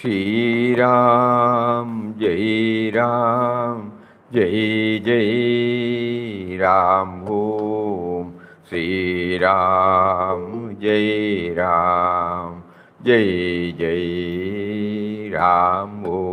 Shri Ram, Jai Ram, Jai Jai Ram Om. Shri Ram, Jai Ram, Jai Jai Ram Om.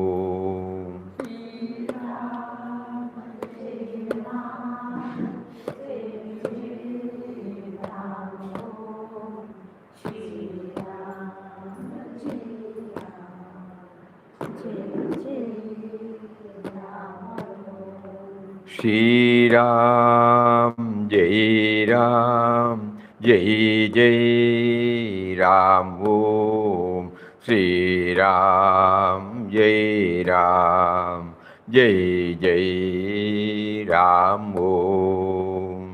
Shri Ram, Jai Ram, Jai Jai Ram Om. Shri Ram, Jai Ram, Jai Jai Ram Om.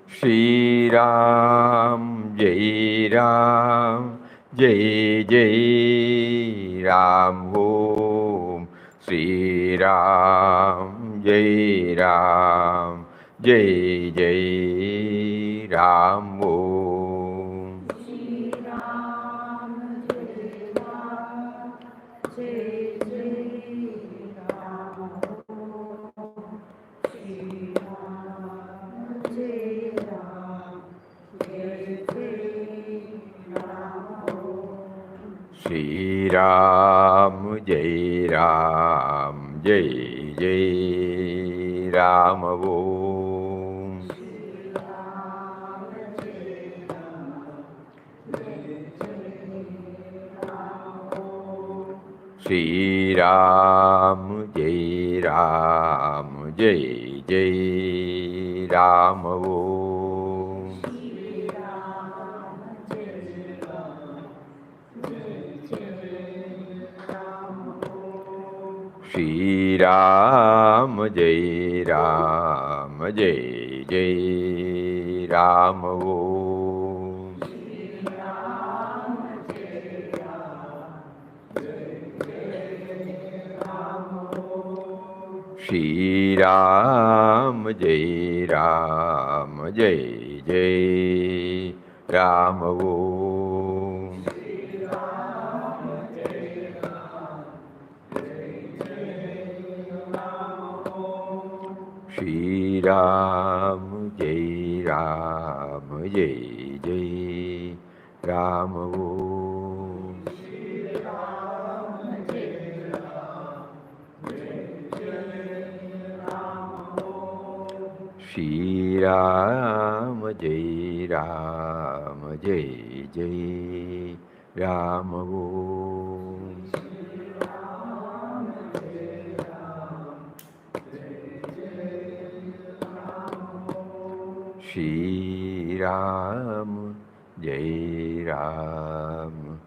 Shri Ram, Jai Ram, Jai Jai Ram Om. Shri Ram, Jai Ram, Jai Jai Ram Om. Shri Ram, Jai Ram, Jai Jai Ram Om. Shri Ram, Jai Ram, Jai Jai Ram Om. Shri Ram, Jai Ram, Jai Jai Ram Om. Shri Ram, Jai Ram, Jai Jai Ram Om. Shri Ram, Jai Ram, Jai Jai Ram Om. Shri Ram, Jai Ram, Jai Jai Ram Om. Shri Ram, Jai Ram,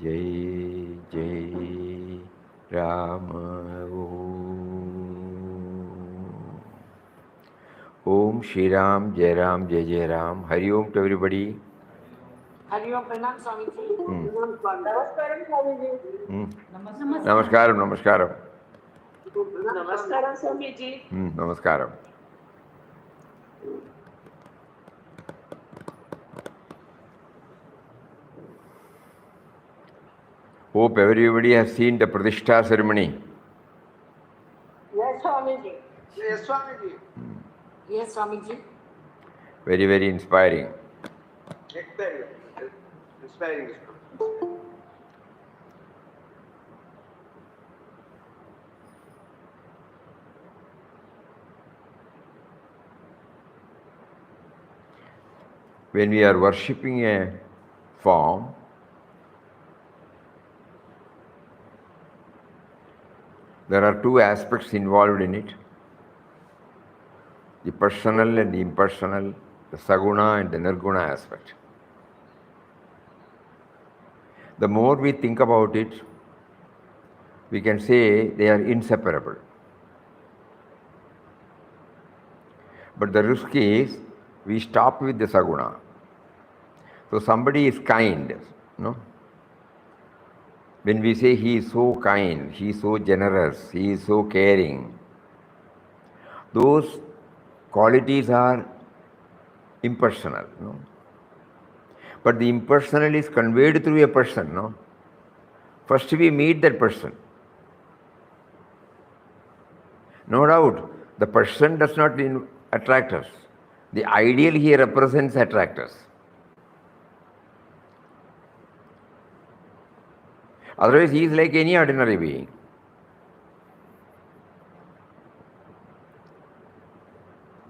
Jai Jai Ram Om. Om Shri Ram, Jai Ram, Jai Jai Ram. Hari Om to everybody. Hari Om, Pranam Swamiji. Namaskaram, Swamiji. Namaskaram, Namaskaram. Namaskaram, Swamiji. Namaskaram. Hope everybody has seen the Pratishtha ceremony. Yes, Swamiji. Yes, Swamiji. Yes, Swamiji. Very, very inspiring. Excellent. Inspiring. When we are worshipping a form, there are two aspects involved in it, the personal and the impersonal, the saguna and the nirguna aspect. The more we think about it, we can say they are inseparable. But the risk is we stop with the saguna. So somebody is kind, no? When we say he is so kind, he is so generous, he is so caring, those qualities are impersonal. No? But the impersonal is conveyed through a person. No? First we meet that person. No doubt, the person does not attract us. The ideal he represents attracts us. Otherwise, he is like any ordinary being.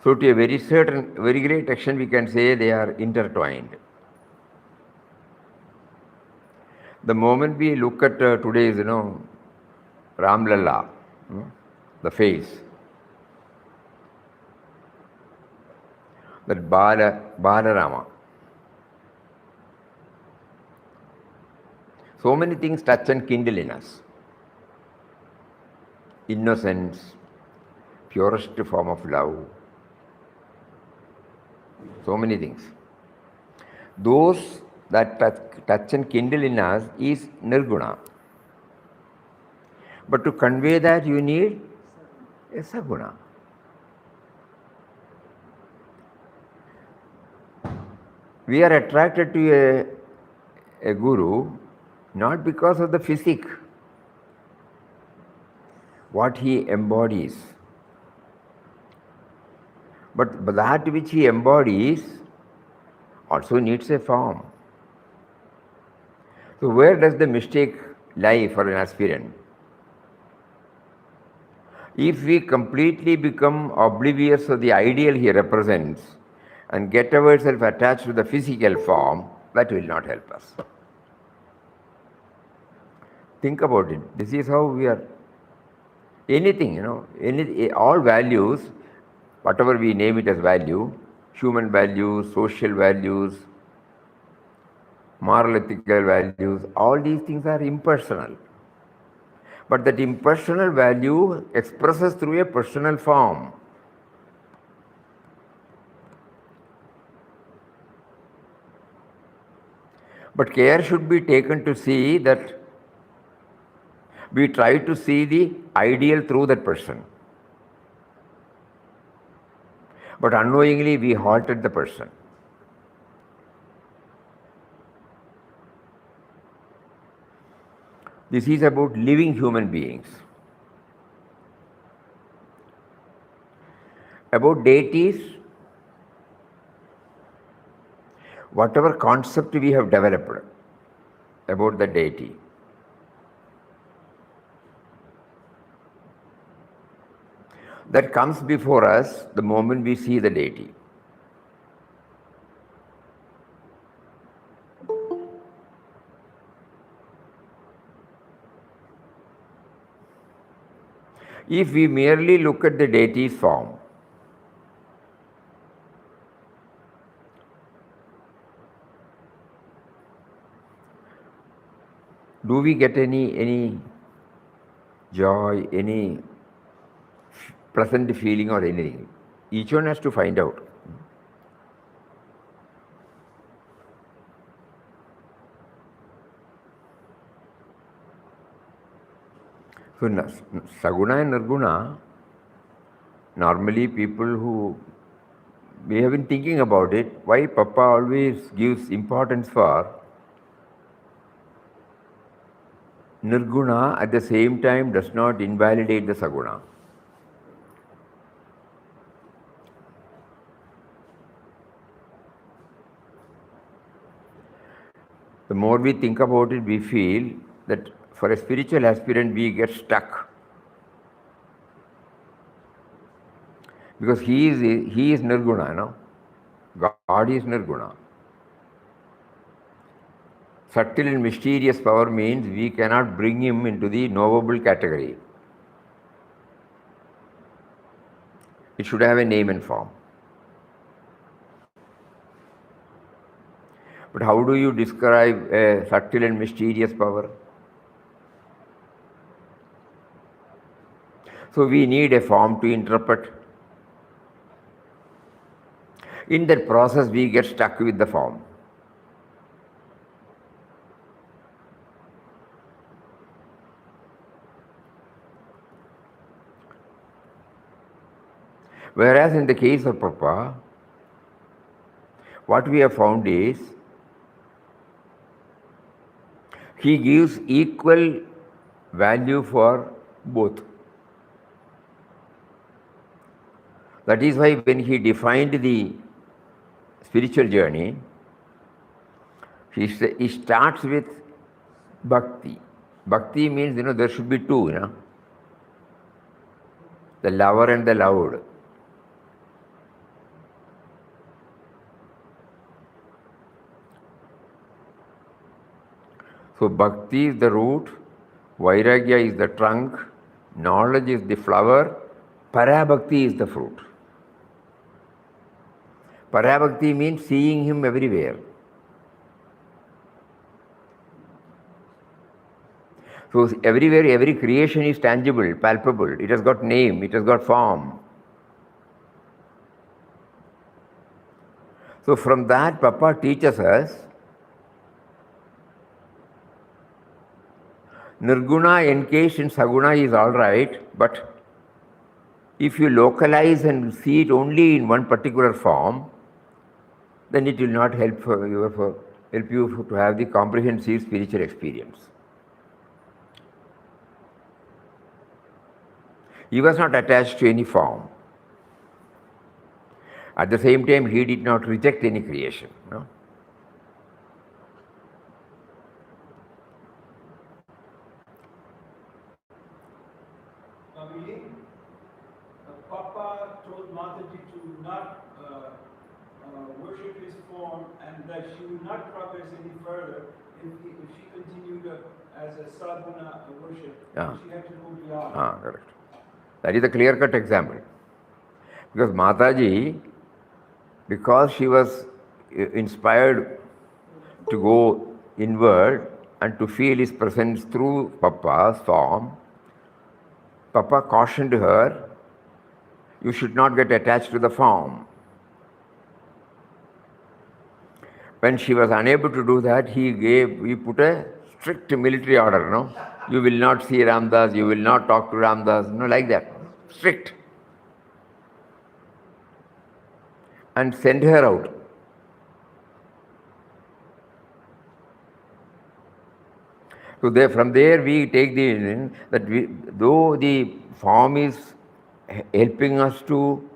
So, to a very great extent, we can say they are intertwined. The moment we look at today's, Ram Lalla, the face, that Bala Rama. So many things touch and kindle in us. Innocence, purest form of love. So many things. Those that touch and kindle in us is Nirguna. But to convey that, you need a saguna. We are attracted to a guru not because of the physique, what he embodies, but that which he embodies also needs a form. So where does the mistake lie for an aspirant? If we completely become oblivious of the ideal he represents and get ourselves attached to the physical form, that will not help us. Think about it. This is how we are. Anything, all values, whatever we name it as value, human values, social values, moral ethical values, all these things are impersonal. But that impersonal value expresses through a personal form. But care should be taken to see that we try to see the ideal through that person. But unknowingly we halted the person. This is about living human beings. About deities, whatever concept we have developed about the deity, that comes before us the moment we see the deity. If we merely look at the deity's form, do we get any joy, any pleasant feeling or anything? Each one has to find out. So saguna and nirguna, normally people who, we have been thinking about it, why Papa always gives importance for Nirguna at the same time does not invalidate the saguna. The more we think about it, we feel that for a spiritual aspirant, we get stuck. Because he is Nirguna, God is Nirguna. Subtle and mysterious power means we cannot bring him into the knowable category. It should have a name and form. But how do you describe a subtle and mysterious power? So we need a form to interpret. In that process, we get stuck with the form. Whereas in the case of Papa, what we have found is he gives equal value for both. That is why when he defined the spiritual journey, he starts with bhakti. Bhakti means, there should be two, the lover and the loved. So bhakti is the root, vairagya is the trunk, knowledge is the flower, parabhakti is the fruit. Parabhakti means seeing him everywhere. So everywhere, every creation is tangible, palpable. It has got name, it has got form. So from that, Papa teaches us Nirguna encased in saguna is all right, but if you localize and see it only in one particular form, then it will not help you to have the comprehensive spiritual experience. He was not attached to any form. At the same time, he did not reject any creation. Papa told Mataji to not worship his form and that she would not progress any further if she continued as a saguna worship. She had to go beyond. Correct. That is a clear-cut example. Because Mataji, because she was inspired to go inward and to feel his presence through Papa's form, Papa cautioned her, you should not get attached to the form. When she was unable to do that, he put a strict military order, You will not see Ramdas, you will not talk to Ramdas, like that. Strict. And send her out. So from there we take though the form is helping us to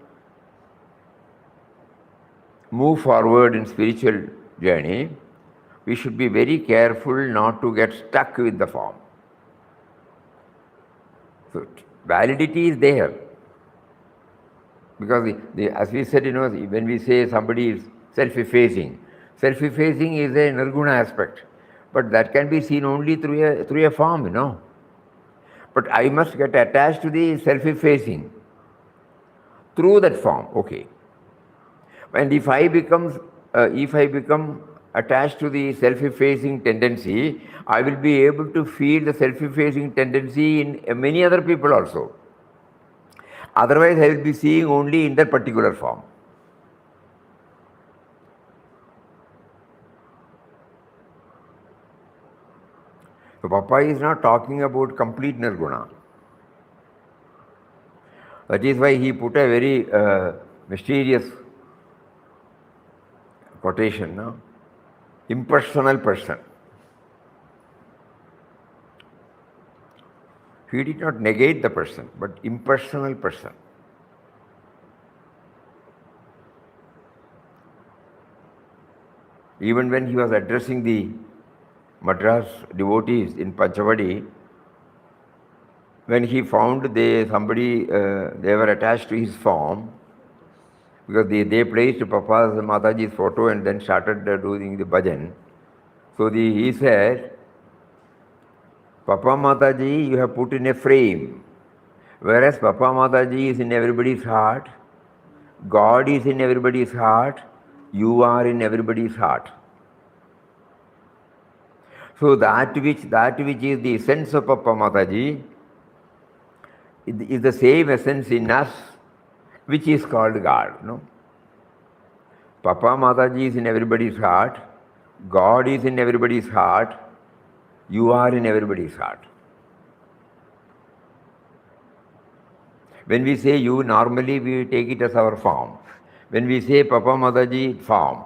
move forward in spiritual journey, we should be very careful not to get stuck with the form. So validity is there. Because as we said, when we say somebody is self-effacing is a Nirguna aspect. But that can be seen only through a form, But I must get attached to the self-effacing through that form, okay. And if I become attached to the self-effacing tendency, I will be able to feel the self-effacing tendency in many other people also. Otherwise, I will be seeing only in that particular form. So Papa is not talking about complete Nirguna. That is why he put a very mysterious quotation, impersonal person. He did not negate the person, but impersonal person. Even when he was addressing the Madras devotees in Panchavadi, when he found they were attached to his form, because they placed Papa's Mataji's photo and then started doing the bhajan. So he said, Papa Mataji, you have put in a frame, whereas Papa Mataji is in everybody's heart, God is in everybody's heart, you are in everybody's heart. So that which is the essence of Papa Mataji is the same essence in us, which is called God. Papa Mataji is in everybody's heart, God is in everybody's heart, you are in everybody's heart. When we say you, normally we take it as our form. When we say Papa Mataji, form.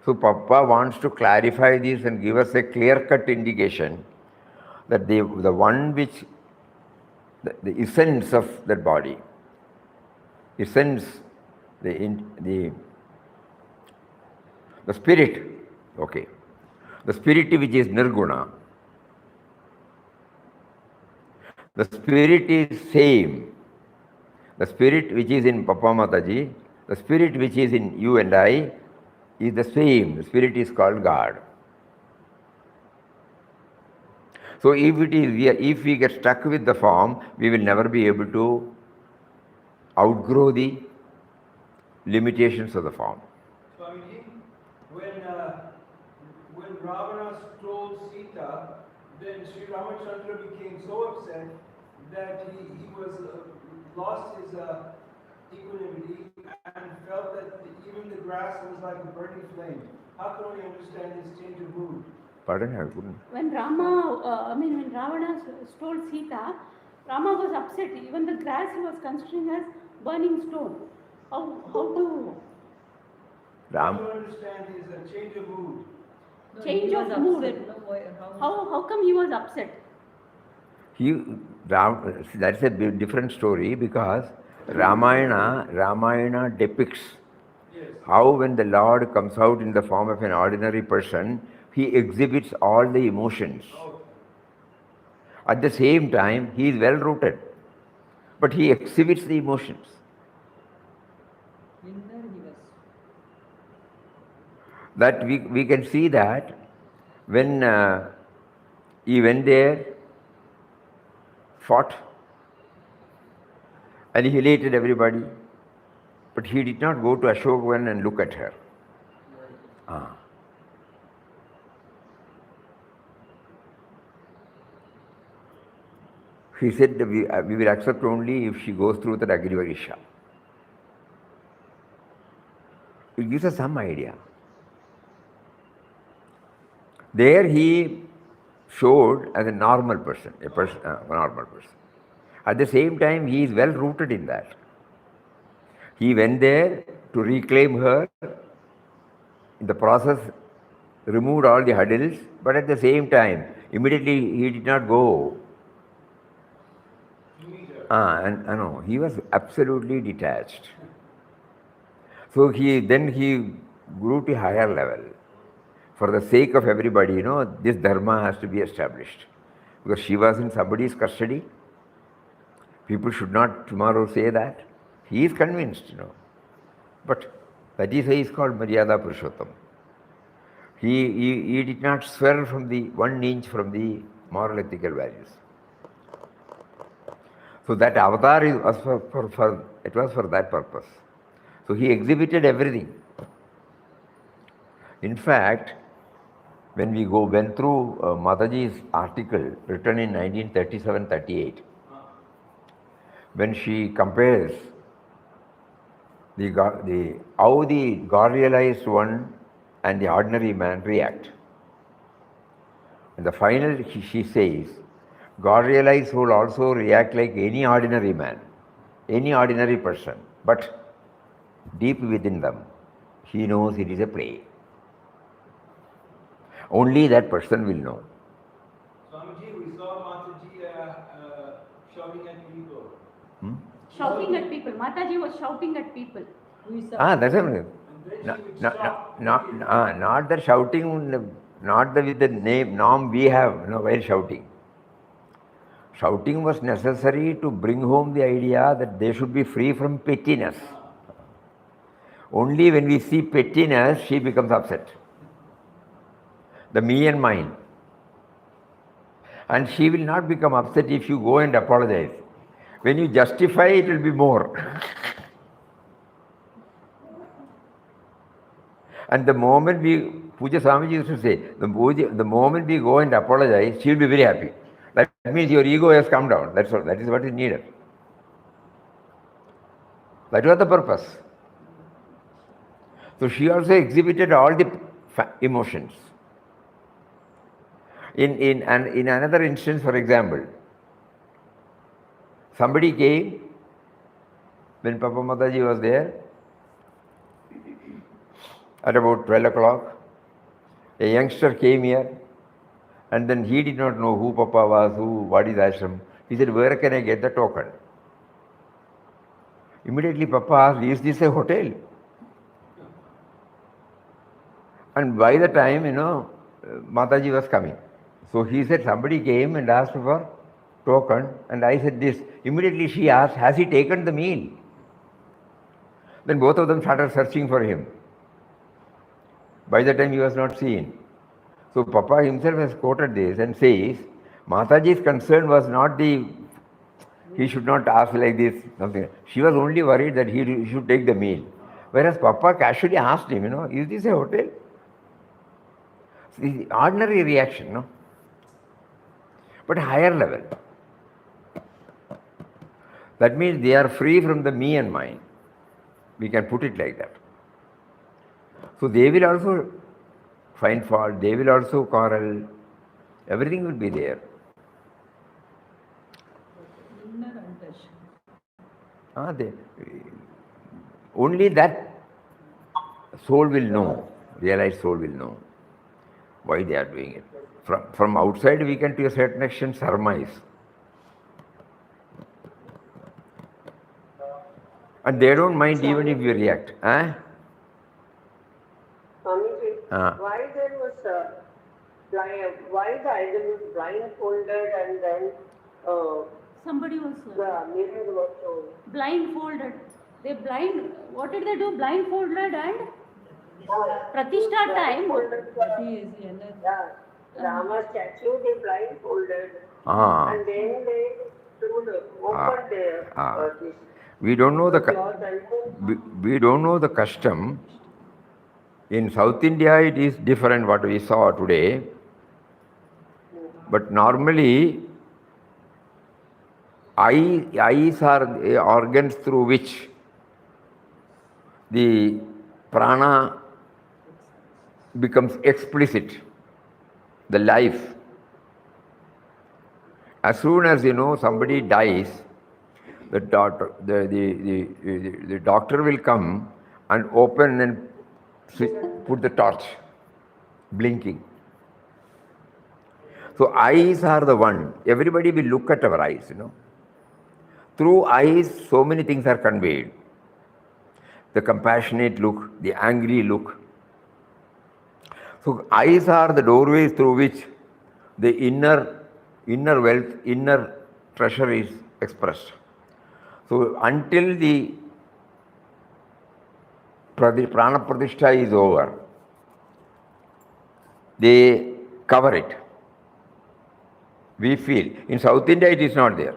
So Papa wants to clarify this and give us a clear-cut indication that the one which, the essence of that body, essence, the spirit, okay. The spirit which is Nirguna, the spirit is same. The spirit which is in Papa Mataji, the spirit which is in you and I is the same. The spirit is called God. So if we get stuck with the form, we will never be able to outgrow the limitations of the form. Swamiji, when Ravana stole Sita, then Sri Ramachandra became so upset that he was lost his equanimity and felt that even the grass was like a burning flame. How can we understand this change of mood? Pardon? I couldn't. When when Ravana stole Sita, Rama was upset. Even the grass he was considering as burning stone. How to Ram. How to understand is a change of mood. change of mood? How come he was upset? That's a different story, because Ramayana depicts how when the Lord comes out in the form of an ordinary person, he exhibits all the emotions. At the same time, he is well rooted, but he exhibits the emotions. That we can see that when he went there, fought, annihilated everybody, but he did not go to Ashokan and look at her. He said that we will accept only if she goes through the Agrivarisha. It gives us some idea. There he showed as a normal person, a normal person. At the same time, he is well rooted in that. He went there to reclaim her. In the process, removed all the hurdles, but at the same time, immediately he did not go. No, he was absolutely detached. So he grew to higher level. For the sake of everybody, this dharma has to be established. Because she was in somebody's custody. People should not tomorrow say that. He is convinced, But that is why he is called Maryada Purushottam. He did not swerve from the 1 inch from the moral ethical values. So that avatar was for that purpose. So he exhibited everything. In fact, when we went through Mataji's article written in 1937-38, when she compares how the God-realized one and the ordinary man react. In the final, she says, God-realized will also react like any ordinary man, any ordinary person, but deep within them, he knows it is a play. Only that person will know. Swamiji, we saw Mataji shouting at people. Shouting at people. Mataji was shouting at people. That's it. Not the shouting, not with the norm we have, while shouting. Shouting was necessary to bring home the idea that they should be free from pettiness. Only when we see pettiness, she becomes upset. The me and mine. And she will not become upset if you go and apologize. When you justify, it will be more. And the moment Puja Swamiji used to say, the moment we go and apologize, she will be very happy. That means your ego has come down. That's all. That is what is needed. That was the purpose. So she also exhibited all the emotions. In another instance, for example, somebody came when Papa Mataji was there, at about 12 o'clock, a youngster came here, and then he did not know who Papa was, what is ashram. He said, where can I get the token? Immediately Papa asked, is this a hotel? And by the time, Mataji was coming. So he said, somebody came and asked for token, and I said this. Immediately she asked, has he taken the meal? Then both of them started searching for him. By the time he was not seen. So Papa himself has quoted this and says, Mataji's concern was not he should not ask like this, something. She was only worried that he should take the meal. Whereas Papa casually asked him, is this a hotel? The ordinary reaction, no? But higher level. That means they are free from the me and mine. We can put it like that. So they will also find fault, they will also quarrel, everything will be there. Only that soul will know, realized soul will know why they are doing it. From outside we can to a certain extent surmise. And they don't mind even if you react. Swamiji, why there was why the idol was blindfolded and then Somebody was the mirror was shown? blindfolded. What did they do? Blindfolded and Pratishtha time. Rama statue they blindfolded Ah. and then they opened their this We don't know cloth and we don't know the custom. In South India it is different what we saw today. But normally eyes are the organs through which the prana becomes explicit, the life. As soon as somebody dies, the doctor will come and open and put the torch, blinking. So eyes are the one. Everybody will look at our eyes, Through eyes, so many things are conveyed. The compassionate look, the angry look. So eyes are the doorways through which the inner wealth, inner treasure is expressed. So until the prana pratishtha is over, they cover it. We feel. In South India it is not there.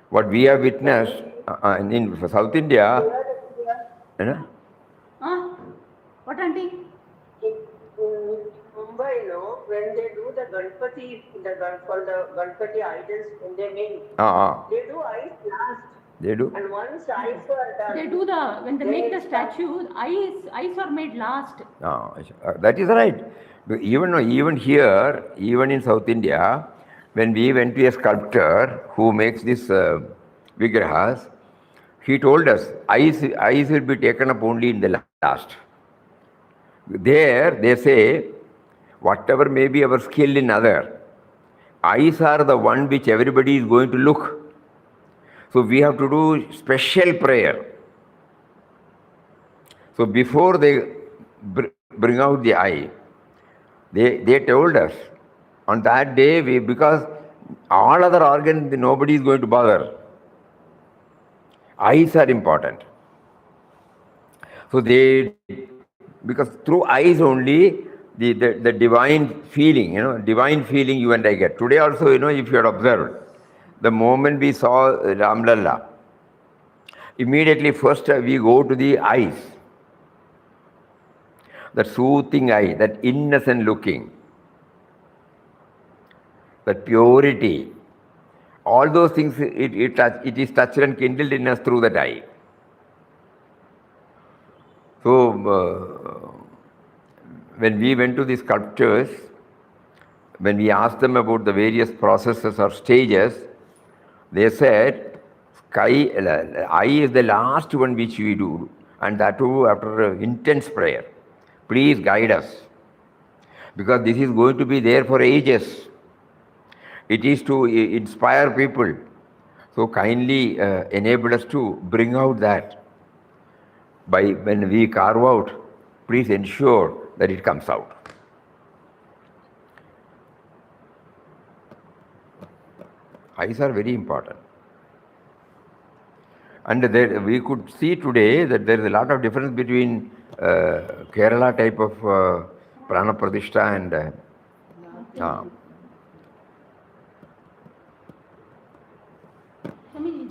What we have witnessed in South India, What, auntie? in Mumbai, when they do the Ganpati, for the Ganpati idols, when they make, they do eyes last. They do. And once eyes are done, They do when they make the statue, eyes are made last. That is right. Even here, even in South India, when we went to a sculptor who makes this vigrahas, he told us eyes will be taken up only in the last. There they say, whatever may be our skill in other, eyes are the one which everybody is going to look. So we have to do special prayer. So before they bring out the eye, they told us on that day, because all other organs nobody is going to bother. Eyes are important. So because through eyes only the divine feeling, divine feeling you and I get. Today also, if you had observed, the moment we saw Ram Lalla, immediately first we go to the eyes. That soothing eye, that innocent looking, that purity, all those things, it is touched and kindled in us through that eye. So, when we went to the sculptors, when we asked them about the various processes or stages, they said, I is the last one which we do, and that too after intense prayer. Please guide us, because this is going to be there for ages. It is to inspire people. So kindly enable us to bring out that. By when we carve out, please ensure that it comes out. Eyes are very important. And there, we could see today that there is a lot of difference between Kerala type of Prana Pradishta and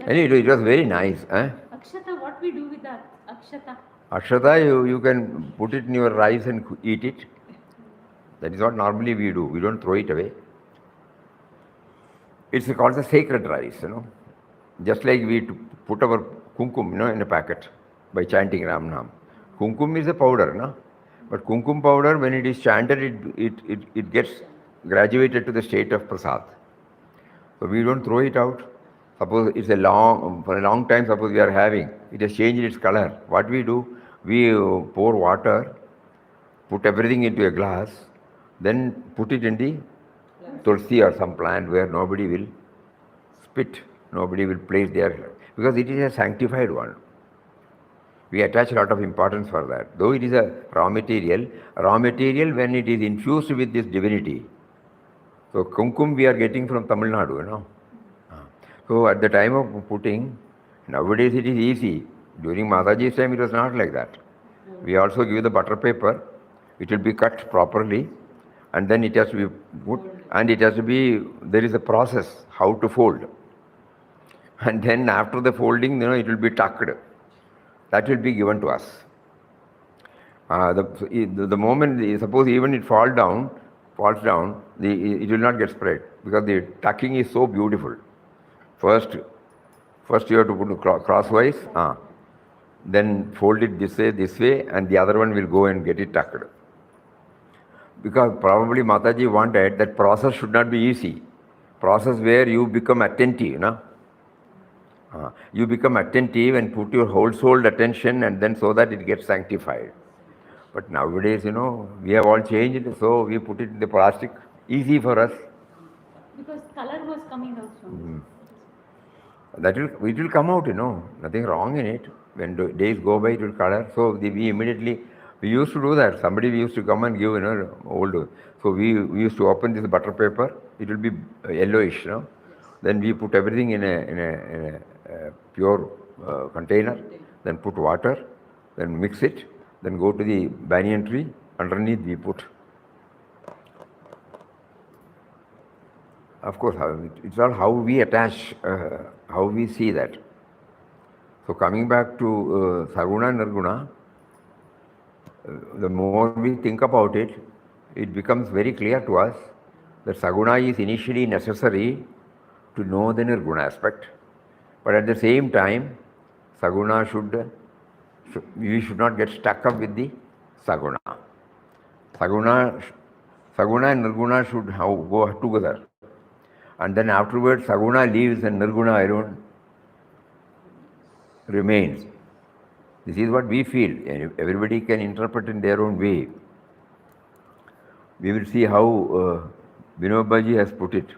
anyway, it was very nice. Akshata, what we do with that? Akshata. Akshata, you can put it in your rice and eat it. That is what normally we do. We don't throw it away. It's called the sacred rice, Just like we put our kumkum, in a packet by chanting Ram Nam. Kumkum is a powder, no? But kumkum powder, when it is chanted, it gets graduated to the state of prasad. So we don't throw it out. Suppose it's for a long time, suppose we are having, it has changed its color. What we do, we pour water, put everything into a glass, then put it in the tulsi or some plant where nobody will spit, nobody will place there, because it is a sanctified one. We attach a lot of importance for that. Though it is a raw material when it is infused with this divinity. So kumkum we are getting from Tamil Nadu, So at the time of putting, nowadays it is easy. During Mataji's time it was not like that. We also give the butter paper, it will be cut properly, and then it has to be put, and it has to be, there is a process how to fold. And then after the folding, it will be tucked. That will be given to us. The moment, suppose even it falls down, it will not get spread, because the tucking is so beautiful. First you have to put it crosswise, then fold it this way, and the other one will go and get it tucked. Because probably Mataji wanted that process should not be easy. Process where you become attentive, you become attentive and put your whole soul attention, and then so that it gets sanctified. But nowadays, we have all changed, so we put it in the plastic, easy for us. Because color was coming also. It will come out, nothing wrong in it. When days go by, it will color. So we used to do that. Somebody used to come and give, old. So we used to open this butter paper. It will be yellowish, Then we put everything in a pure container. Then put water. Then mix it. Then go to the banyan tree. Underneath we put. Of course, it's all how we attach, how we see that. So coming back to saguna and nirguna, the more we think about it, it becomes very clear to us that saguna is initially necessary to know the nirguna aspect. But at the same time, we should not get stuck up with the saguna. Saguna and nirguna should go together. And then afterwards, saguna leaves and nirguna alone remains. This is what we feel. Everybody can interpret in their own way. We will see how Vinobaji has put it.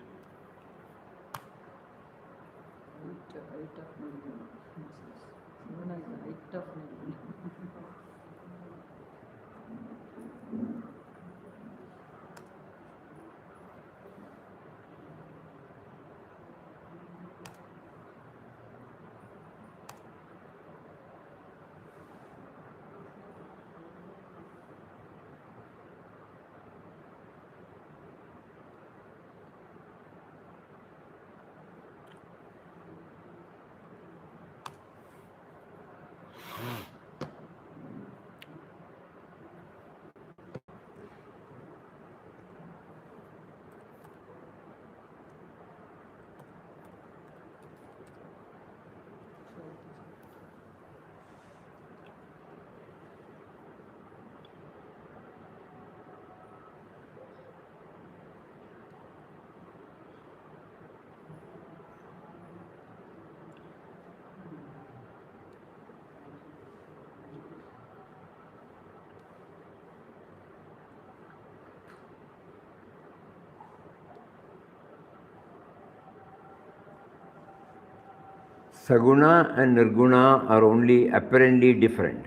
Saguna and Nirguna are only apparently different.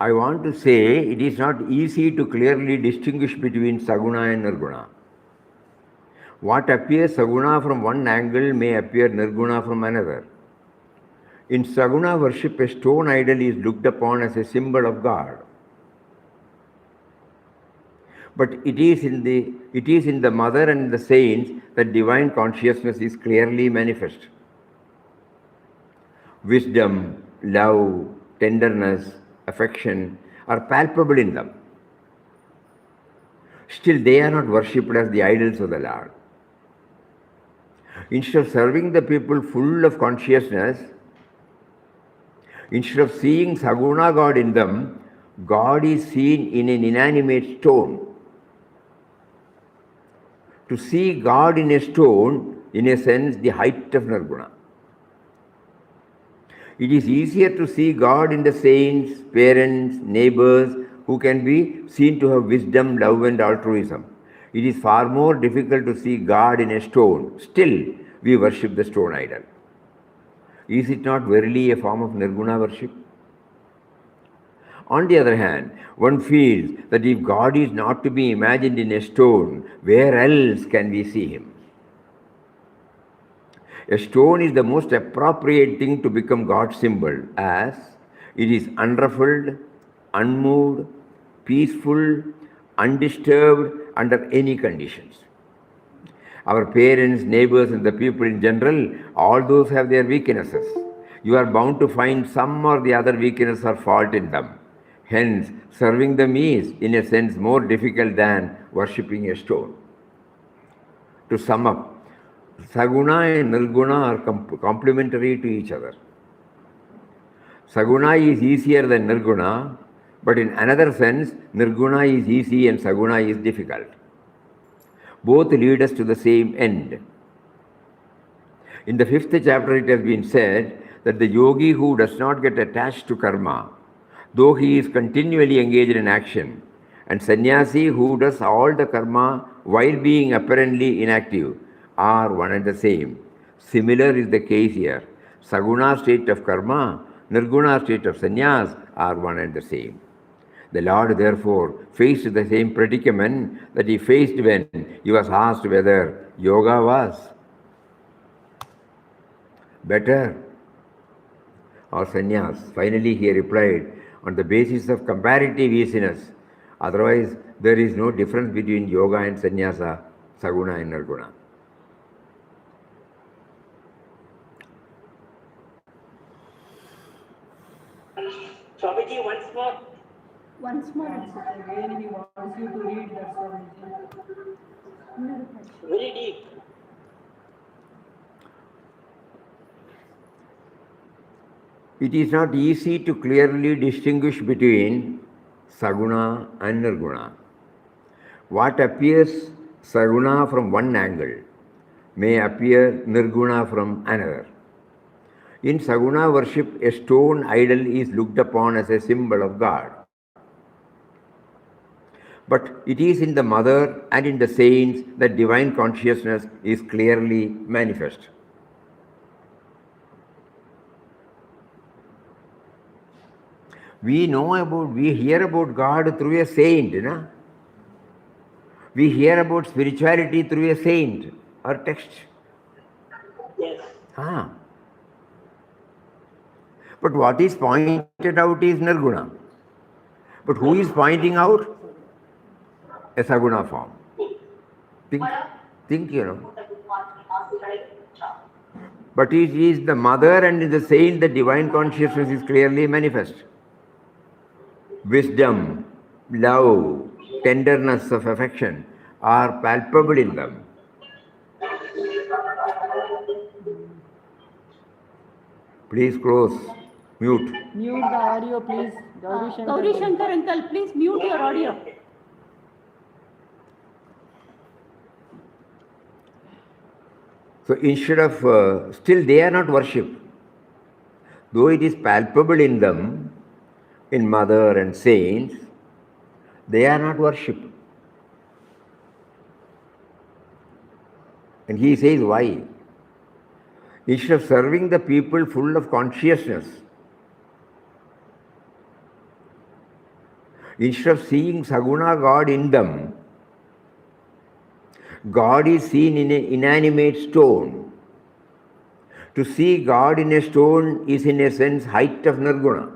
I want to say it is not easy to clearly distinguish between Saguna and Nirguna. What appears Saguna from one angle may appear Nirguna from another. In Saguna worship, a stone idol is looked upon as a symbol of God. But it is in the mother and the saints that divine consciousness is clearly manifest. Wisdom, love, tenderness, affection are palpable in them. Still, they are not worshipped as the idols of the Lord. Instead of serving the people full of consciousness, instead of seeing Saguna God in them, God is seen in an inanimate stone. To see God in a stone, in a sense, the height of Nirguna. It is easier to see God in the saints, parents, neighbors, who can be seen to have wisdom, love and altruism. It is far more difficult to see God in a stone. Still, we worship the stone idol. Is it not verily a form of Nirguna worship? On the other hand, one feels that if God is not to be imagined in a stone, where else can we see him? A stone is the most appropriate thing to become God's symbol, as it is unruffled, unmoved, peaceful, undisturbed under any conditions. Our parents, neighbors, and the people in general, all those have their weaknesses. You are bound to find some or the other weakness or fault in them. Hence, serving them is, in a sense, more difficult than worshipping a stone. To sum up, Saguna and Nirguna are complementary to each other. Saguna is easier than Nirguna, but in another sense, Nirguna is easy and Saguna is difficult. Both lead us to the same end. In the 5th chapter, it has been said that the yogi who does not get attached to karma, though he is continually engaged in action, and sannyasi who does all the karma while being apparently inactive, are one and the same. Similar is the case here. Saguna state of karma, Nirguna state of sannyas are one and the same. The Lord therefore faced the same predicament that he faced when he was asked whether yoga was better or sannyas. Finally he replied, on the basis of comparative easiness, otherwise there is no difference between yoga and sannyasa, saguna and nirguna. Swamiji, once more. Once more. Again, he wants you to read that, Swamiji. Very deep. It is not easy to clearly distinguish between saguna and nirguna. What appears saguna from one angle may appear nirguna from another. In saguna worship, a stone idol is looked upon as a symbol of God. But it is in the mother and in the saints that divine consciousness is clearly manifest. We hear about God through a saint, no? We hear about spirituality through a saint or text. Yes. But what is pointed out is nirguna. But who is pointing out? A saguna form. Think, But it is the mother and in the saint the divine consciousness is clearly manifest. Wisdom, love, tenderness of affection are palpable in them. Please close. Mute. Mute the audio, please. Gauri Shankar uncle, please mute your audio. So instead of, still they are not worshipped. Though it is palpable in them, in mother and saints, they are not worshipped. And he says why? Instead of serving the people full of consciousness, instead of seeing saguna God in them, God is seen in an inanimate stone. To see God in a stone is in a sense height of Nirguna.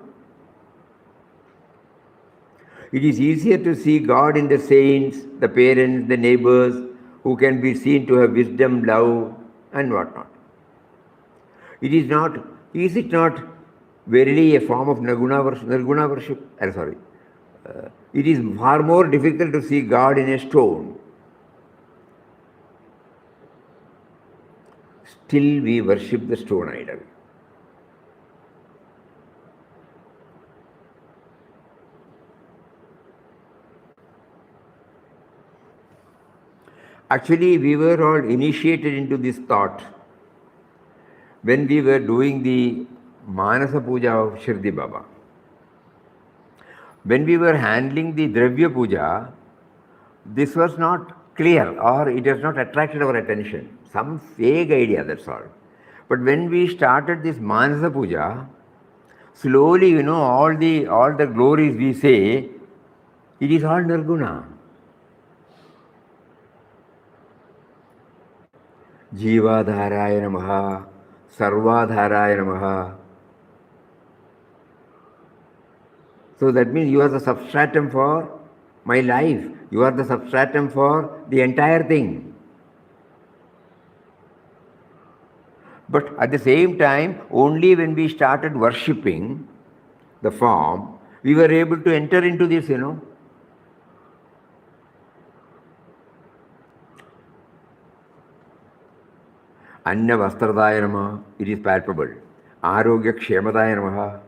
It is easier to see God in the saints, the parents, the neighbors, who can be seen to have wisdom, love, and whatnot. It is it not verily a form of Nirguna worship? It is far more difficult to see God in a stone. Still we worship the stone idol. Actually, we were all initiated into this thought when we were doing the Manasa Puja of Shirdi Baba. When we were handling the Dravya Puja, this was not clear or it has not attracted our attention. Some vague idea, that's all. But when we started this Manasa Puja, slowly, all the glories we say, it is all Nirguna. Jivadharaya Namaha, Sarvadharaya Namaha. So that means you are the substratum for my life. You are the substratum for the entire thing. But at the same time, only when we started worshipping the form, we were able to enter into this, Anna Vastradaya Namaha, it is palpable. Arogya Kshemadaya Namaha,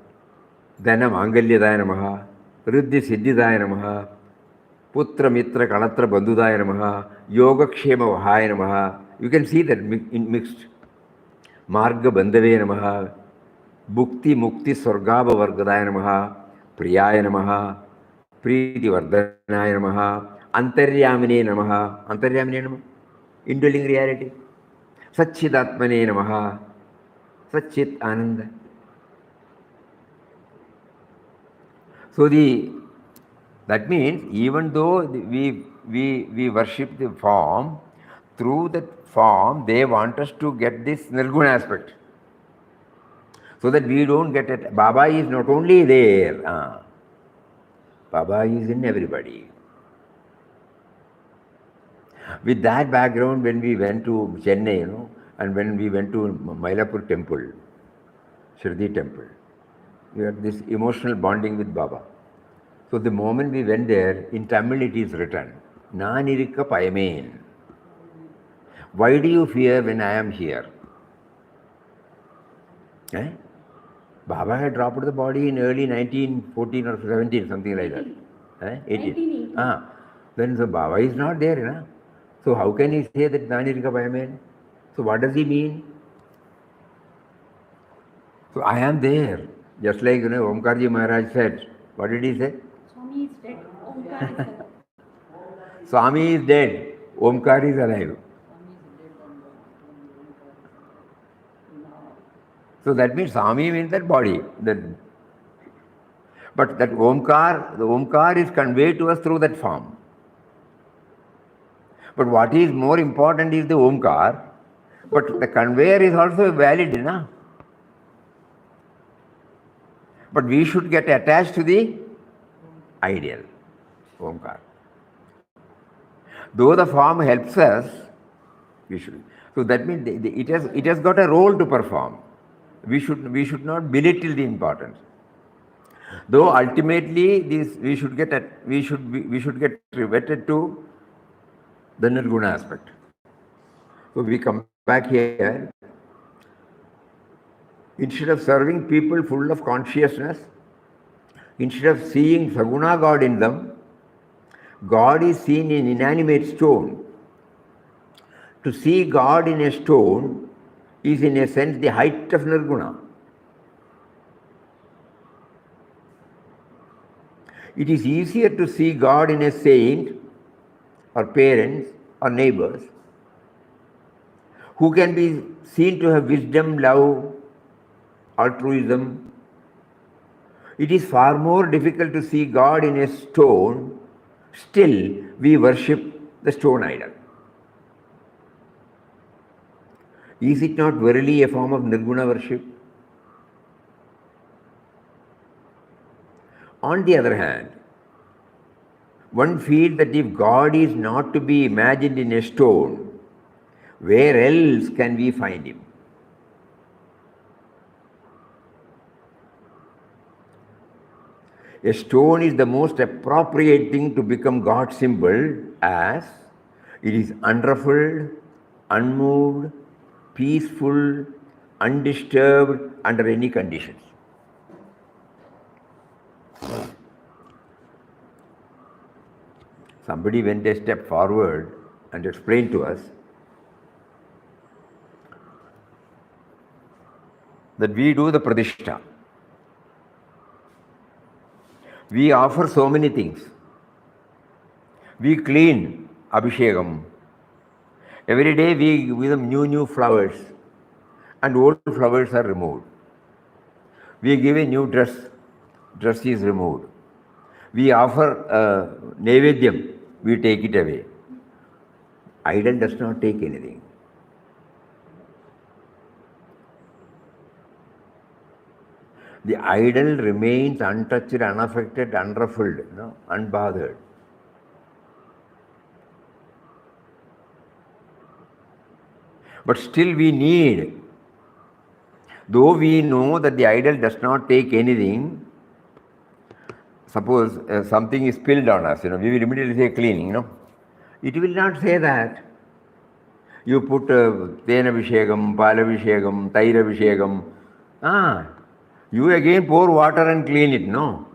Dhana Mangalyadaya Namaha, Riddhi Siddhidaya Namaha, Putra Mitra Kalatra Bandhudaya Namaha, Yoga Kshema Vahaya Namaha. You can see that mixed. Marga Bandhave Namaha, Bhukti Mukti Swargabha Vargadaya Namaha, Priyaya Namaha, Priti Vardhanaya Namaha, Antaryamine Namaha, Antaryamine Namaha, indwelling reality, Satchidatmane Namaha, Satchit Ananda. So that means even though we worship the form, through that form they want us to get this Nirguna aspect. So that we don't get it. Baba is not only there, Baba is in everybody. With that background, when we went to Chennai, and when we went to Mylapore temple, Shirdi temple, we had this emotional bonding with Baba. So the moment we went there, in Tamil it is written, Nanirikka Payameen. Why do you fear when I am here? Baba had dropped the body in early 1914 or 17, something like that. 18. Then so Baba is not there. So how can he say that Nanirika Bayaman? So what does he mean? So I am there. Just like Omkarji Maharaj said. What did he say? Swami is dead. Omkar is alive. Swami is dead. Omkar is alive. So that means Swami means that body. But that Omkar, the Omkar is conveyed to us through that form. But what is more important is the Omkar, but the conveyor is also valid, But we should get attached to the ideal, Omkar. Though the form helps us, we should. So that means it has got a role to perform. We should not belittle the importance. Though ultimately we should get riveted to the Nirguna aspect. So we come back here. Instead of serving people full of consciousness, instead of seeing saguna God in them, God is seen in inanimate stone. To see God in a stone is in a sense the height of Nirguna. It is easier to see God in a saint or parents or neighbors who can be seen to have wisdom, love, altruism. It is far more difficult to see God in a stone. Still, we worship the stone idol. Is it not verily a form of Nirguna worship? On the other hand, one feels that if God is not to be imagined in a stone, where else can we find him? A stone is the most appropriate thing to become God's symbol, as it is unruffled, unmoved, peaceful, undisturbed under any conditions. Somebody went a step forward and explained to us that we do the pradishta. We offer so many things. We clean abhishekam. Every day we give them new flowers, and old flowers are removed. We give a new dress is removed. We offer Naivedyam, we take it away. Idol does not take anything. The idol remains untouched, unaffected, unruffled, unbothered. But still we need, though we know that the idol does not take anything, suppose something is spilled on us, we will immediately say cleaning, It will not say that. You put Tenabhishekam, Palabhishekam, Tairabhishekam. You again pour water and clean it, no?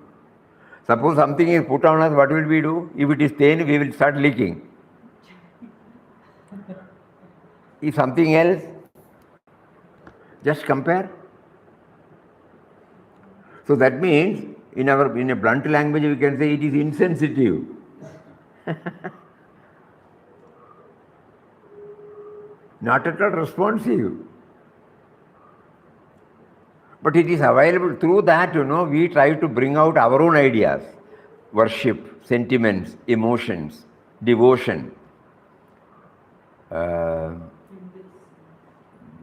Suppose something is put on us, what will we do? If it is stain, we will start leaking. If something else, just compare. So that means, in a blunt language, we can say it is insensitive. Not at all responsive. But it is available. Through that, we try to bring out our own ideas. Worship, sentiments, emotions, devotion,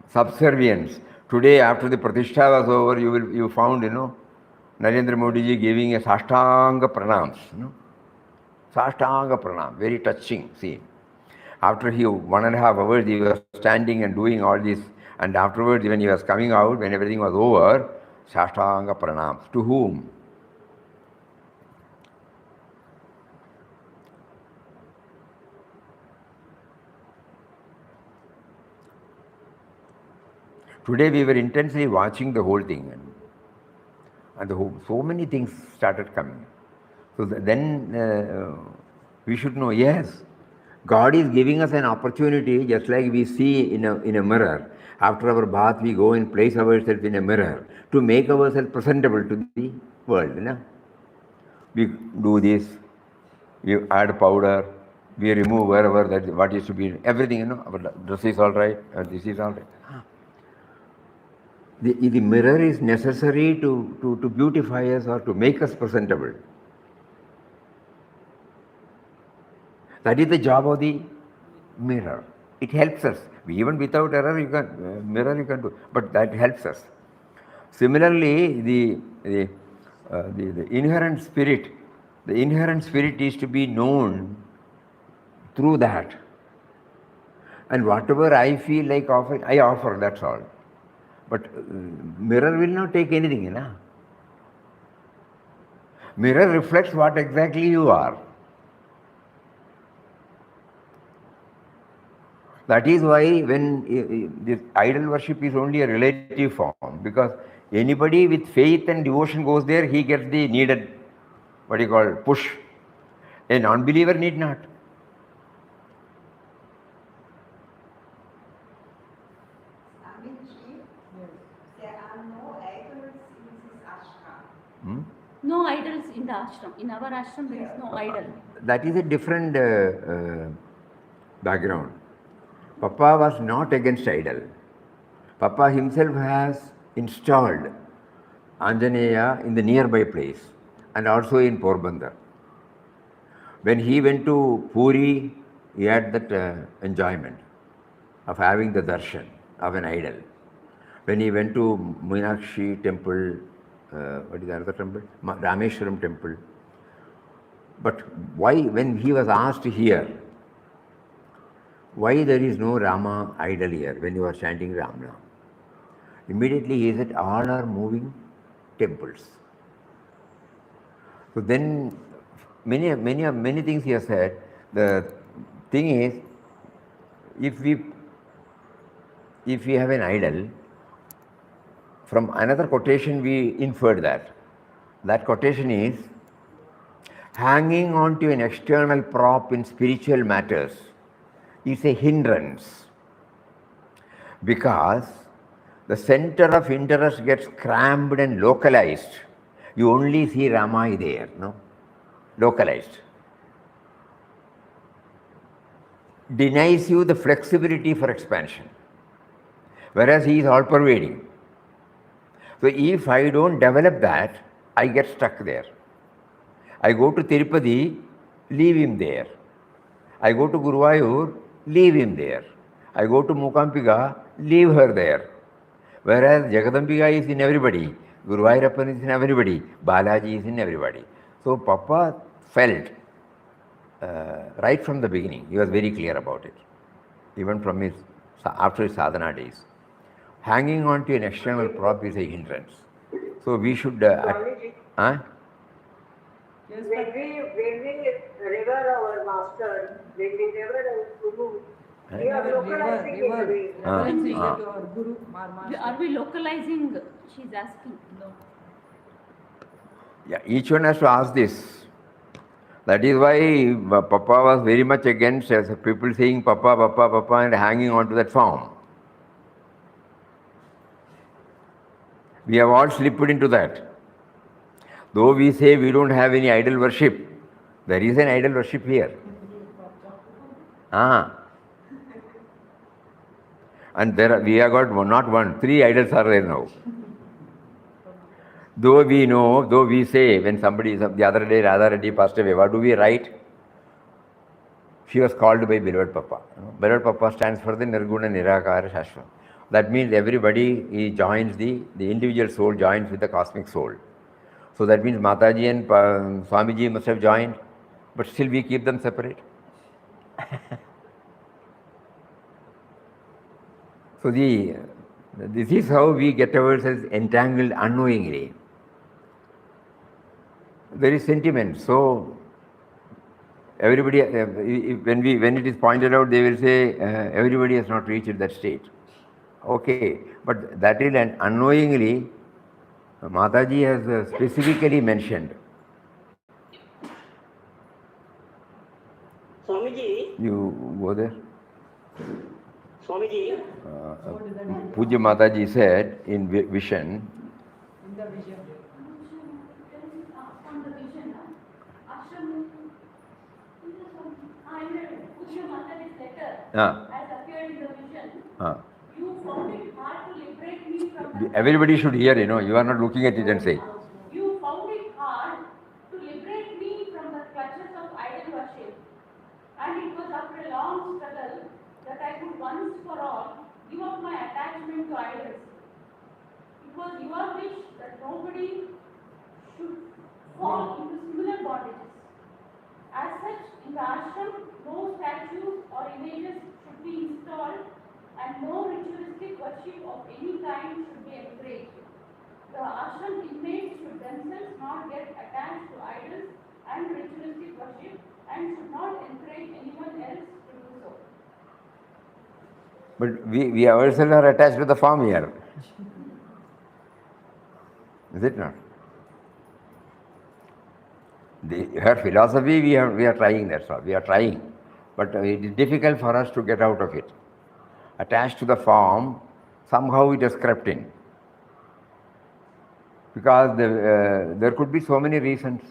subservience. Today, after the Pratishtha was over, you found, Narendra Modi ji giving a Sashtanga Pranams. Sashtanga Pranam, very touching scene. After 1.5 hours, he was standing and doing all this. And afterwards, when he was coming out, when everything was over, Sashtanga Pranams. To whom? Today we were intensely watching the whole thing, and so many things started coming. So then we should know, yes, God is giving us an opportunity, just like we see in a mirror. After our bath, we go and place ourselves in a mirror to make ourselves presentable to the world. We do this, we add powder, we remove wherever what is to be, everything, our dress is all right, this is all right. The mirror is necessary to beautify us or to make us presentable. That is the job of the mirror. It helps us. Even without mirror you can do, but that helps us. Similarly, the inherent spirit is to be known through that. And whatever I feel like offering, I offer, that's all. But mirror will not take anything, Mirror reflects what exactly you are. That is why when this idol worship is only a relative form, because anybody with faith and devotion goes there, he gets the needed, push. A non-believer need not. There are no idols in this ashram. No idols in the ashram. In our ashram, there is no idol. That is a different background. Papa was not against idol. Papa himself has installed Anjaneya in the nearby place and also in Porbandar. When he went to Puri, he had that enjoyment of having the darshan of an idol. When he went to Meenakshi temple, what is the other temple? Rameshwaram temple. But why, when he was asked here, why there is no Rama idol here when you are chanting Rama? Immediately he said, all are moving temples. So then many things he has said. The thing is, if we have an idol, from another quotation we inferred that. That quotation is, hanging on to an external prop in spiritual matters is a hindrance, because the center of interest gets cramped and localized. You only see Rama there, no? Localized. Denies you the flexibility for expansion, whereas he is all pervading. So if I don't develop that, I get stuck there. I go to Tirupati, leave him there. I go to Guruvayur, leave him there. I go to Mukampika, leave her there. Whereas Jagadambika is in everybody, Guruvayurappan is in everybody, Balaji is in everybody. So Papa felt, right from the beginning, he was very clear about it, even from after his sadhana days. Hanging on to an external prop is a hindrance. So we should... Swamiji, when we revere our master, when we revere our guru, we are localizing in the way. Referencing that to our Guru, our master. Are we localizing? She's asking. No. Yeah, each one has to ask this. That is why Papa was very much against people saying Papa, Papa, Papa and hanging on to that form. We have all slipped into that. Though we say we don't have any idol worship, there is an idol worship here. And we have got not one, 3 idols are there now. Though we know, though we say, when somebody, the other day Radha Reddy passed away, what do we write? She was called by Beloved Papa. Beloved Papa stands for the Nirguna Nirakara Shashva. That means everybody, he joins the individual soul joins with the cosmic soul. So that means Mataji and Swamiji must have joined, but still we keep them separate. So this is how we get ourselves entangled unknowingly. There is sentiment. So everybody, when it is pointed out, they will say everybody has not reached that state. Okay, but that is an unknowingly. Mataji has specifically mentioned. Swamiji, You go there. Swamiji, Puja Mataji said in vision. In the vision. On the vision, Ashram, Puja Mataji's letter has appeared in the vision. You found it hard to liberate me from the... Everybody should hear, you are not looking at it and say. You found it hard to liberate me from the clutches of idol worship. And it was after a long struggle that I could once for all give up my attachment to idols. It was your wish that nobody should fall into similar bondages. As such, in the ashram, no statues or images should be installed and no ritualistic worship of any kind should be encouraged. The ashram inmates should themselves not get attached to idols and ritualistic worship and should not encourage anyone else to do so. But we ourselves are attached to the form here. Is it not? Her philosophy, we are trying, that's all. We are trying. But it is difficult for us to get out of it. Attached to the form, somehow it has crept in. Because there could be so many reasons.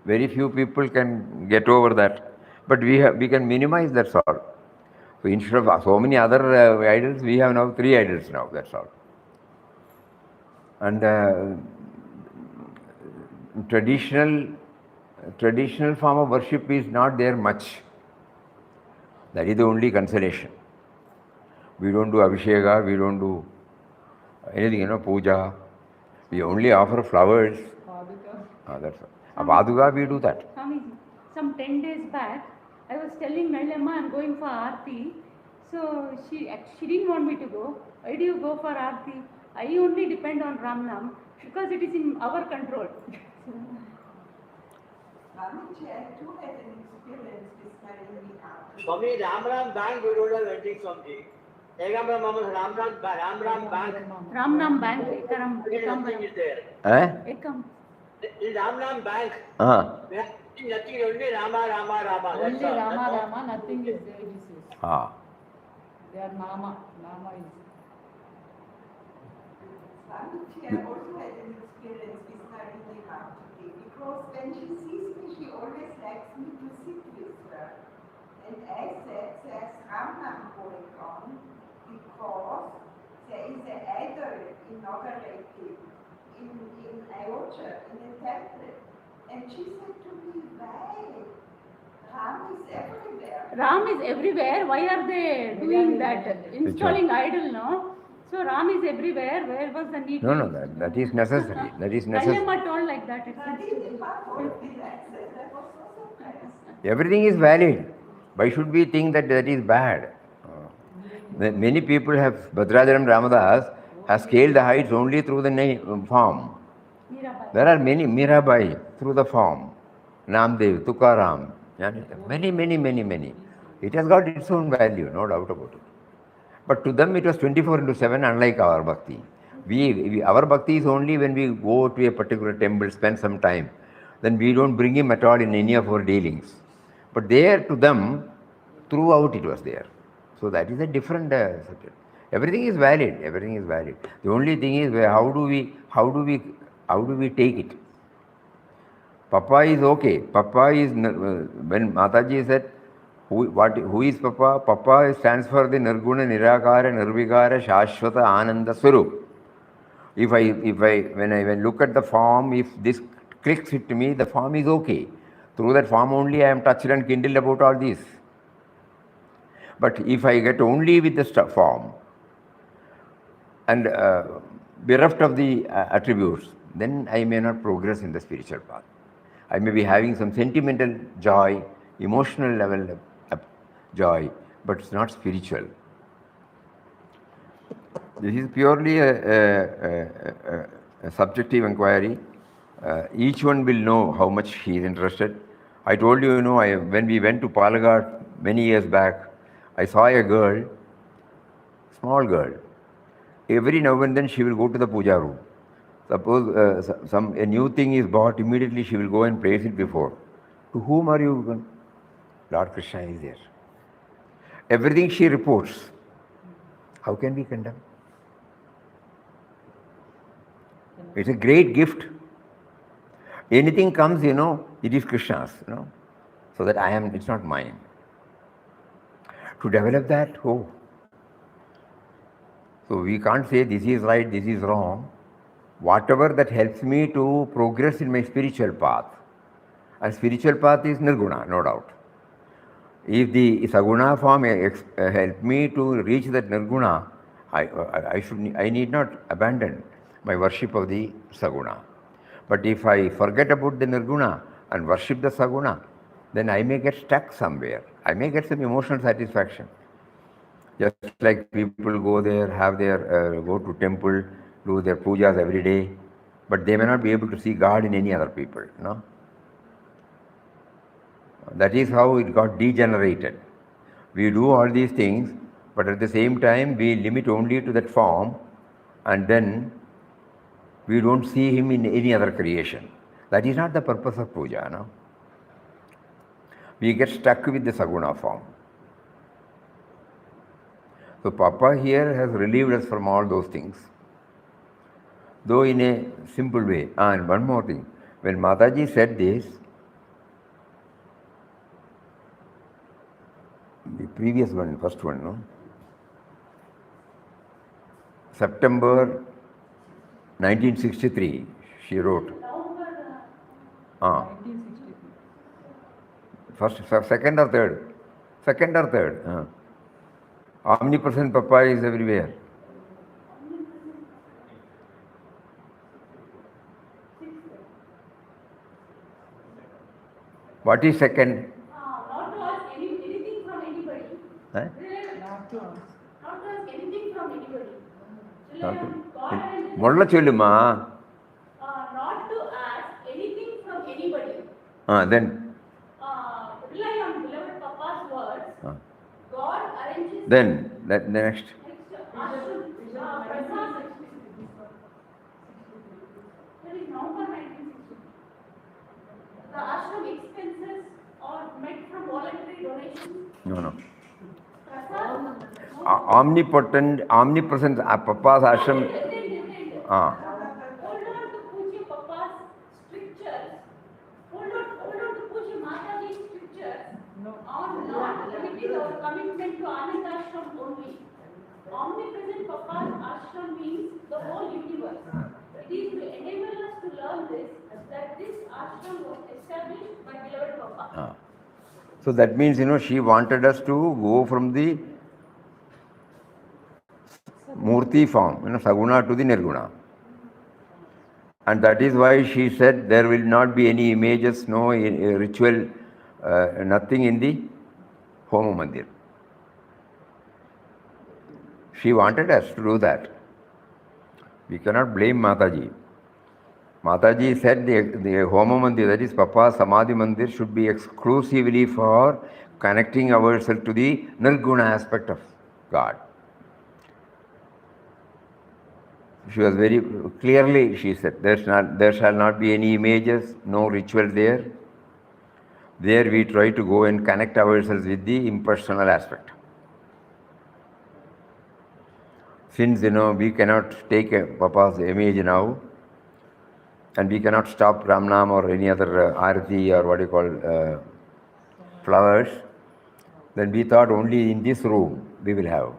Very few people can get over that. But we can minimize that all. So instead of so many other idols, we have now 3 idols now, that's all. And traditional form of worship is not there much. That is the only consolation. We don't do abhisheka, we don't do anything, puja. We only offer flowers. That's all. Paduka, we do that. Swamiji, some 10 days back, I was telling Nallamma I'm going for Aarti. So she didn't want me to go. Why do you go for Aarti? I only depend on Ramnam because it is in our control. Swamiji, I too had an experience with Narendra Aarti. Swami, Ram Bank, we don't have anything, Swami. Ram Bank. Ramnam Bank, Ekam. Nothing is there. Ekam. In Ram Bank, we have nothing, only Rama. Only That's all. Rama, nothing is there, he says. They are Nama is. Swamiji, I also had an experience with Narendra Aarti because when she sees me, she always likes me to sit with her. And I said there's Ramnam going on because there is an idol inaugurated in Ayodhya, in a temple. And she said to me, why? Ram is everywhere. Ram is everywhere. Why are they doing that? Installing idol, no? So Ram is everywhere. Where was the need? No, that is necessary. That is necessary. Nallamma told like that. Everything is valid. Why should we think that is bad? Many people have, Bhadrajaram Ramadas has scaled the heights only through the name, form. There are many, Mirabai, through the form. Namdev, Tukaram, many. It has got its own value, no doubt about it. But to them it was 24/7, unlike our bhakti. Our bhakti is only when we go to a particular temple, spend some time. Then we don't bring him at all in any of our dealings. But there, to them, throughout it was there. So that is a different subject. Everything is valid. The only thing is, how do we take it? Papa is okay. Papa is, when Mataji said, who is Papa? Papa stands for the Nirguna, Nirakara, Nirvikara, Shashvata, Ananda, Swarup. When I look at the form, if this clicks it to me, the form is okay. Through that form only I am touched and kindled about all this. But if I get only with the form and bereft of the attributes, then I may not progress in the spiritual path. I may be having some sentimental joy, emotional level of joy, but it's not spiritual. This is purely a subjective inquiry. Each one will know how much he is interested. I told you, when we went to Palakkad many years back, I saw a girl, small girl. Every now and then she will go to the puja room. Suppose a new thing is bought, immediately she will go and place it before. To whom are you going? Lord Krishna is there. Everything she reports. How can we condemn? It's a great gift. Anything comes, it is Krishna's, so that it's not mine. To develop that, So we can't say this is right, this is wrong. Whatever that helps me to progress in my spiritual path. And spiritual path is Nirguna, no doubt. If the saguna form help me to reach that Nirguna, I need not abandon my worship of the saguna. But if I forget about the Nirguna and worship the saguna, then I may get stuck somewhere. I may get some emotional satisfaction. Just like people go there, go to temple, do their pujas every day, but they may not be able to see God in any other people, That is how it got degenerated. We do all these things, but at the same time we limit only to that form, and then we don't see him in any other creation. That is not the purpose of puja, We get stuck with the saguna form. So Papa here has relieved us from all those things, though in a simple way. And one more thing, when Mataji said this, the previous one, first one, no? September 1963, she wrote. First, second or third? Second or third? Omnipresent Papa is everywhere. What is second? Not to ask anything from anybody. Huh? Not to ask. Not to ask anything from anybody. Modla cholluma. Not to ask anything from anybody. Then? Rely on beloved Papa's words. God arranges. Then, the next. That is November 1960. The ashram expenses are met from voluntary donations. No. Omnipresent Papa's ashram. Hold on to Puja Papa's strictures. Hold on to Puja Mataji's strictures. On not limiting our commitment to Anand ashram only. Omnipresent Papa's ashram means the whole universe. It is to enable us to learn this, that this ashram was established by beloved Papa. So that means, she wanted us to go from the Murti form, saguna to the Nirguna. And that is why she said there will not be any images, no ritual, nothing in the Homa Mandir. She wanted us to do that. We cannot blame Mataji. Mataji said the Homa Mandir, that is Papa Samadhi Mandir, should be exclusively for connecting ourselves to the Nirguna aspect of God. She was very clearly, she said, there shall not be any images, no ritual there. There we try to go and connect ourselves with the impersonal aspect. Since, we cannot take Papa's image now, and we cannot stop Ramnam or any other arati or flowers, then we thought only in this room we will have.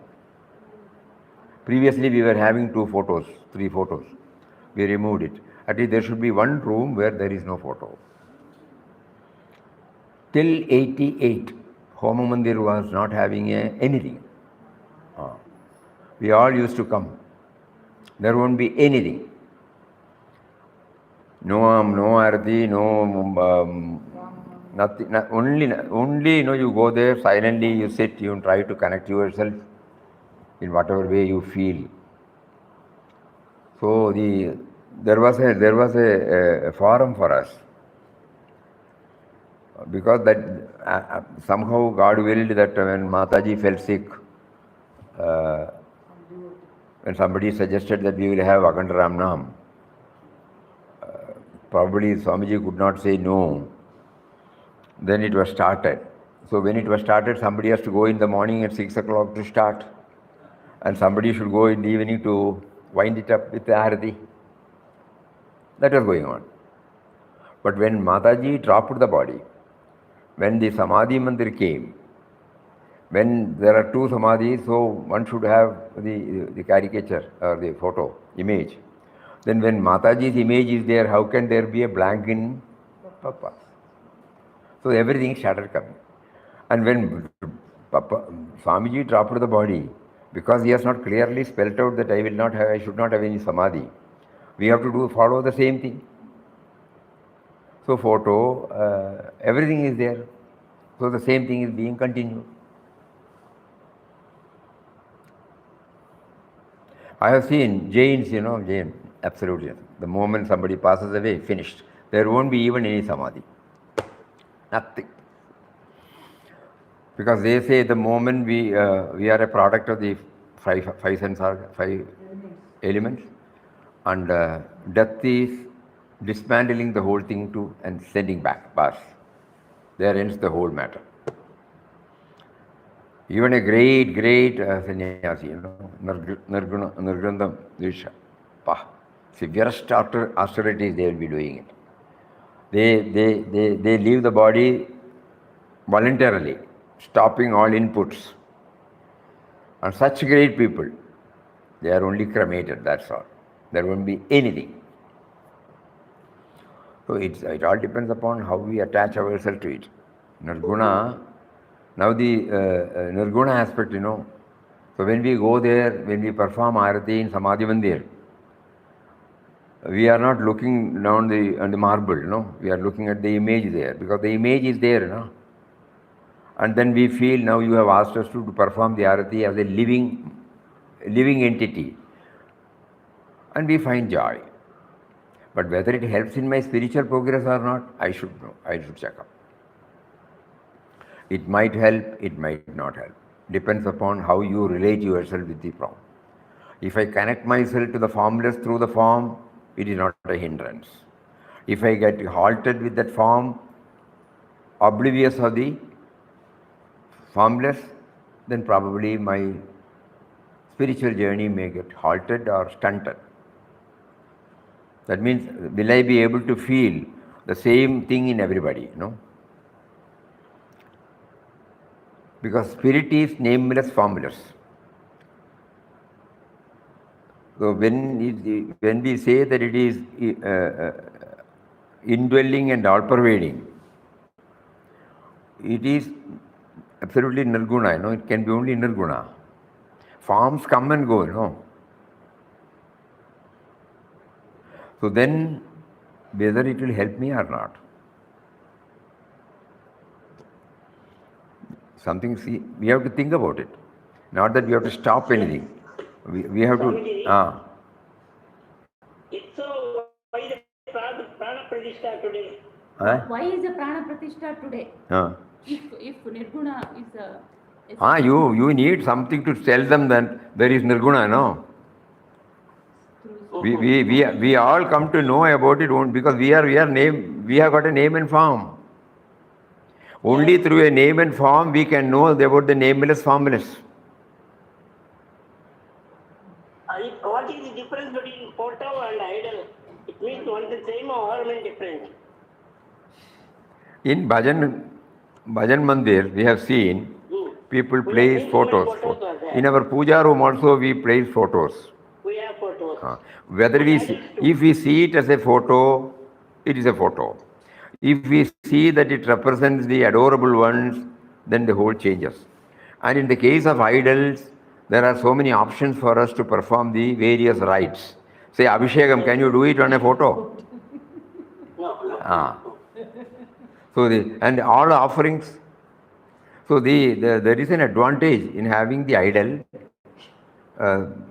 Previously we were having 3 photos. We removed it. At least there should be one room where there is no photo. Till 88, Homa Mandir was not having anything. We all used to come. There won't be anything. No arati, no nothing. Only you go there silently. You sit. You try to connect yourself in whatever way you feel. So there was a forum for us, because that somehow God willed that when Mataji fell sick, when somebody suggested that we will have Akhanda Ramnam, probably Swamiji could not say no. Then it was started. So when it was started, somebody has to go in the morning at 6 o'clock to start, and somebody should go in the evening to wind it up with the arati. That was going on. But when Mataji dropped the body, when the Samadhi Mandir came, when there are 2 Samadhis, so one should have the caricature or the photo, image. Then when Mataji's image is there, how can there be a blank in Papa? So everything started coming. And when Swamiji dropped the body, because he has not clearly spelled out that I should not have any Samadhi, we have to follow the same thing. So photo, everything is there. So the same thing is being continued. I have seen Jains, Jain, absolutely. The moment somebody passes away, finished. There won't be even any Samadhi. Nothing. Because they say the moment we are a product of the five elements, and death is dismantling the whole thing and sending back. Bas. There ends the whole matter. Even a great sannyasi, Nirguna Disha, severest austerities they will be doing it. They leave the body voluntarily. stopping all inputs. And such great people, they are only cremated, that's all. There won't be anything. So it all depends upon how we attach ourselves to it. Nirguna, now the Nirguna aspect, So when we go there, when we perform Arati in Samadhi Mandir, we are not looking down on the marble, We are looking at the image there, because the image is there, And then we feel now you have asked us to perform the Arati as a living entity. And we find joy. But whether it helps in my spiritual progress or not, I should know. I should check up. It might help, it might not help. Depends upon how you relate yourself with the form. If I connect myself to the formless through the form, it is not a hindrance. If I get halted with that form, oblivious of the formless, then probably my spiritual journey may get halted or stunted. That means, will I be able to feel the same thing in everybody, Because spirit is nameless, formless. So when we say that it is indwelling and all-pervading, it is absolutely Nirguna, It can be only Nirguna. Forms come and go, So then, whether it will help me or not. We have to think about it. Not that we have to stop anything. We have to. So, why the Prana Pratishtha today? Why is the Prana Pratishtha today? If Nirguna is a... You need something to tell them that there is Nirguna, We all come to know about it because we have got a name and form. Only through a name and form we can know about the nameless, formless. What is the difference between photo and idol? It means one the same or one different? In Bhajan Mandir, we have seen people place photos. In our puja room also we place photos. We have photos. If we see it as a photo, it is a photo. If we see that it represents the adorable ones, then the whole changes. And in the case of idols, there are so many options for us to perform the various rites. Say, Abhishekam, can you do it on a photo? No. So and all offerings. So there is an advantage in having the idol.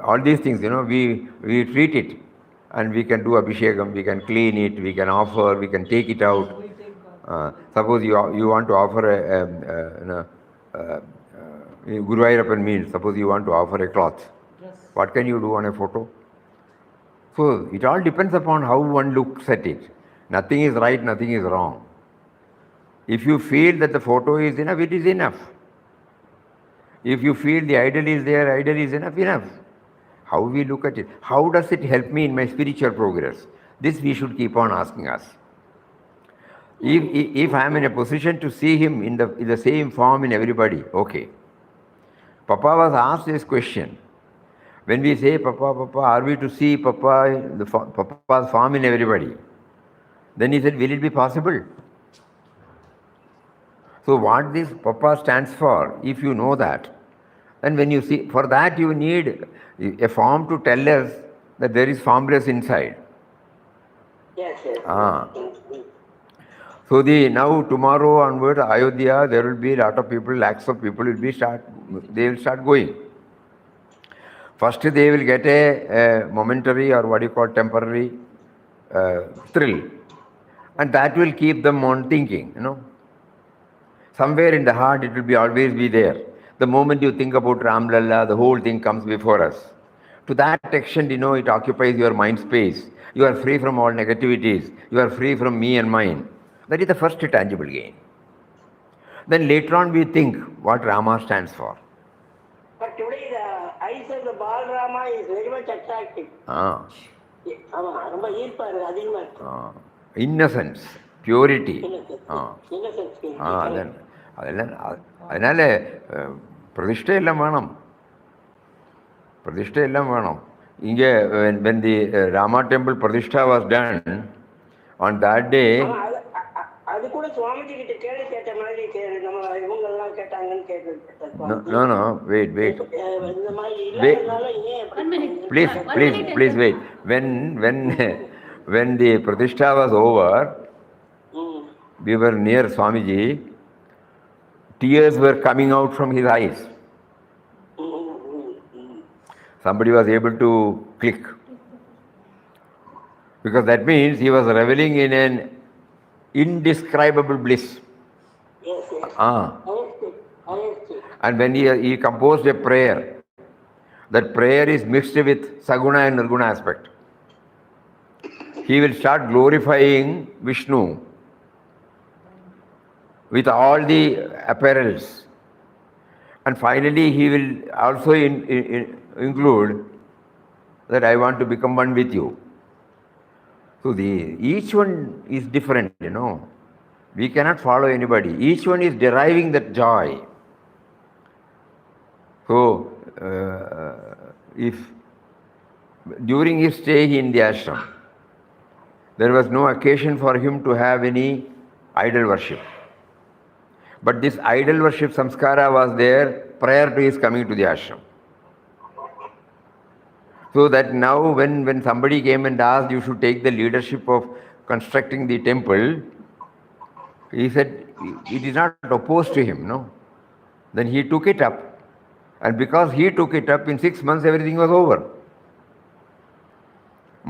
All these things, we treat it, and we can do Abhishekam, we can clean it, we can offer, we can take it out. Suppose you want to offer Guruvayurappan means, suppose you want to offer a cloth. What can you do on a photo? So it all depends upon how one looks at it. Nothing is right, nothing is wrong. If you feel that the photo is enough, it is enough. If you feel the idol is there, idol is enough. How we look at it? How does it help me in my spiritual progress? This we should keep on asking us. If I am in a position to see him in the same form in everybody, okay. Papa was asked this question. When we say, Papa, are we to see Papa's form in everybody? Then he said, will it be possible? So what this Papa stands for, if you know that, and when you see, for that you need a form to tell us that there is formless inside. Yes. So now tomorrow onward, Ayodhya, there will be a lot of people, lakhs of people will start going. First they will get a momentary or temporary thrill. And that will keep them on thinking, Somewhere in the heart it will always be there. The moment you think about Ram Lalla, the whole thing comes before us. To that extent, it occupies your mind space. You are free from all negativities. You are free from me and mine. That is the first tangible gain. Then later on we think what Rama stands for. But today the eyes of the Bal Rama is very much attractive. Innocence, purity. Innocence. Then அதனால் பிரதிஷ்டையெல்லாம் வேணும். இங்கே when the Rama temple Pradishta was done, on that day, அது கூட சுவாமிஜி கிட்ட கேள்வி கேட்ட மாதிரி நம்ம இவங்க எல்லாம் கேட்டாங்கன்னு கேள்விப்பட்டேன். No, wait. இந்த மாதிரி இல்லாதனால ஏன் Please wait. When the Pradishta was over, we were near Swamiji. Tears were coming out from his eyes. Somebody was able to click. Because that means he was reveling in an indescribable bliss. Yes. And when he composed a prayer, that prayer is mixed with saguna and nirguna aspect. He will start glorifying Vishnu with all the apparels. And finally he will also include that I want to become one with you. So each one is different, We cannot follow anybody. Each one is deriving that joy. So, if during his stay in the ashram, there was no occasion for him to have any idol worship. But this idol worship samskara was there prior to his coming to the ashram. So that now when somebody came and asked you should take the leadership of constructing the temple, he said it is not opposed to him, Then he took it up. And because he took it up, in 6 months everything was over.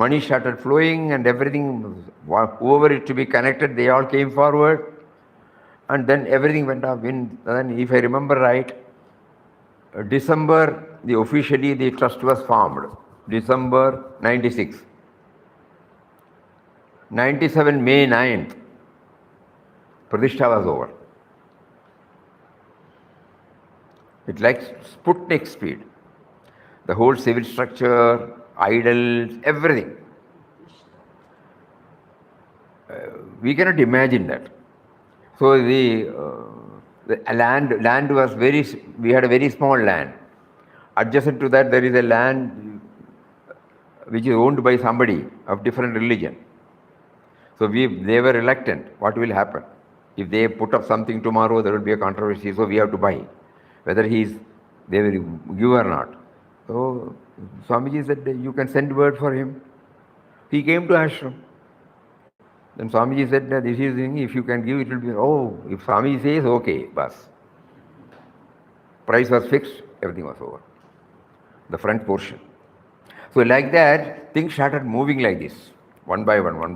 Money started flowing and everything, whoever is to be connected, they all came forward. And then everything went up. Then if I remember right, December, officially the trust was formed. December 96. 97, May 9th, Pradishta was over. It's like Sputnik speed. The whole civil structure, idols, everything. We cannot imagine that. So the land was we had a very small land. Adjacent to that there is a land which is owned by somebody of different religion. So they were reluctant. What will happen? If they put up something tomorrow, there will be a controversy, so we have to buy. Whether they will give or not. So Swamiji said, you can send word for him. He came to ashram. Then Swamiji said, this is the thing, if you can give, it will be, if Swamiji says, okay, bas. Price was fixed, everything was over. The front portion. So like that, things started moving like this, one by one.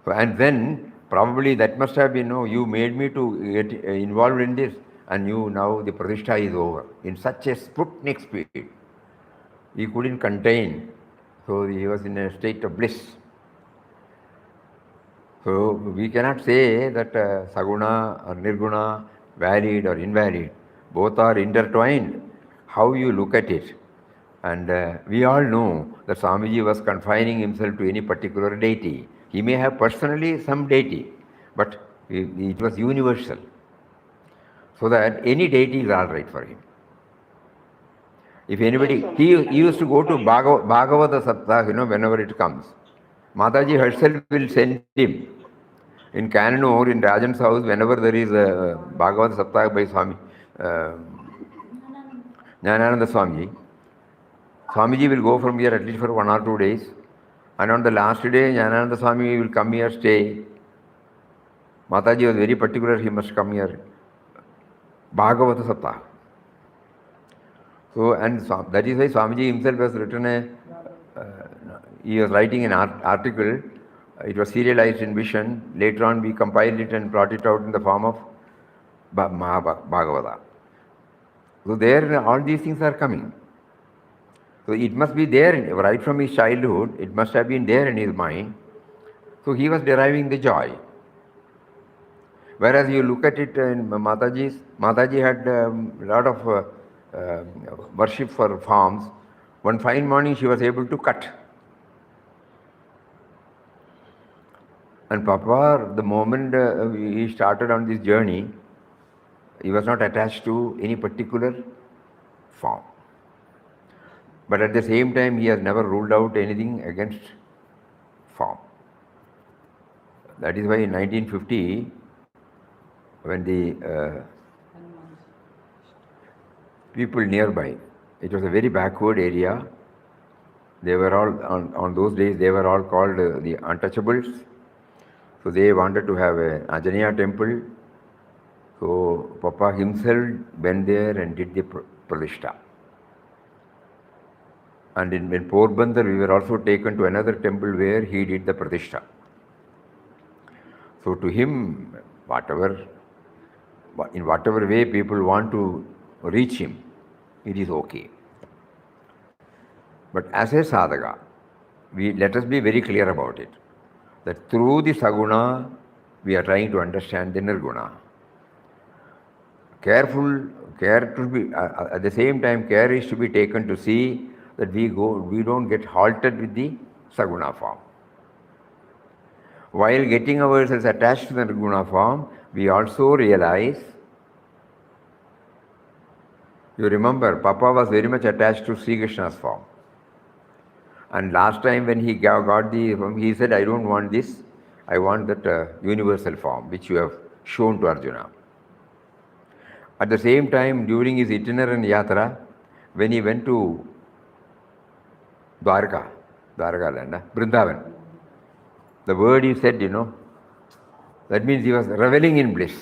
So, and then, probably that must have been, you made me to get involved in this, and now the Pradishta is over. In such a Sputnik speed, he couldn't contain, so he was in a state of bliss. So we cannot say that saguna or nirguna, valid or invalid, both are intertwined. How you look at it. And we all know that Swamiji was confining himself to any particular deity. He may have personally some deity, but it was universal. So that any deity is all right for him. If anybody, he used to go to Bhagavata Satsang, whenever it comes. Mataji herself will send him. In Kannur, in Rajan's house, whenever there is a Bhagavata Satsang by Swami, Jnanananda Swamiji, Swamiji will go from here at least for 1 or 2 days. And on the last day, Jnanananda Swami will come here, stay. Mataji was very particular, he must come here. Bhagavata Saptah. So, and that is why Swamiji himself has written he was writing an article. It was serialized in Vision. Later on, we compiled it and brought it out in the form of Bhagavata. So there, all these things are coming. So it must be there, right from his childhood, it must have been there in his mind. So he was deriving the joy. Whereas you look at it in Mataji had a lot of worship for forms. One fine morning she was able to cut. And Papa, the moment he started on this journey, he was not attached to any particular form. But at the same time, he has never ruled out anything against form. That is why in 1950, when the people nearby, it was a very backward area. They were all, on those days, they were all called the untouchables. So they wanted to have an Anjaneya temple. So Papa himself went there and did the Pradishta. And in Porbandar, we were also taken to another temple where he did the Pradishta. So to him, in whatever way people want to reach him, it is okay. But as a sadhaka, let us be very clear about it, that through the saguna, we are trying to understand the nirguna. Care to be, at the same time, care is to be taken to see that we don't get halted with the saguna form. While getting ourselves attached to the nirguna form, we also realize, you remember, Papa was very much attached to Sri Krishna's form. And last time when he got the form, he said, I don't want this, I want that universal form, which you have shown to Arjuna. At the same time, during his itinerant yatra, when he went to Dwarka land, Vrindavan, the word he said, that means he was reveling in bliss.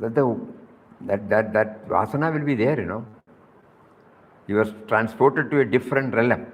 That vasana will be there, He was transported to a different realm.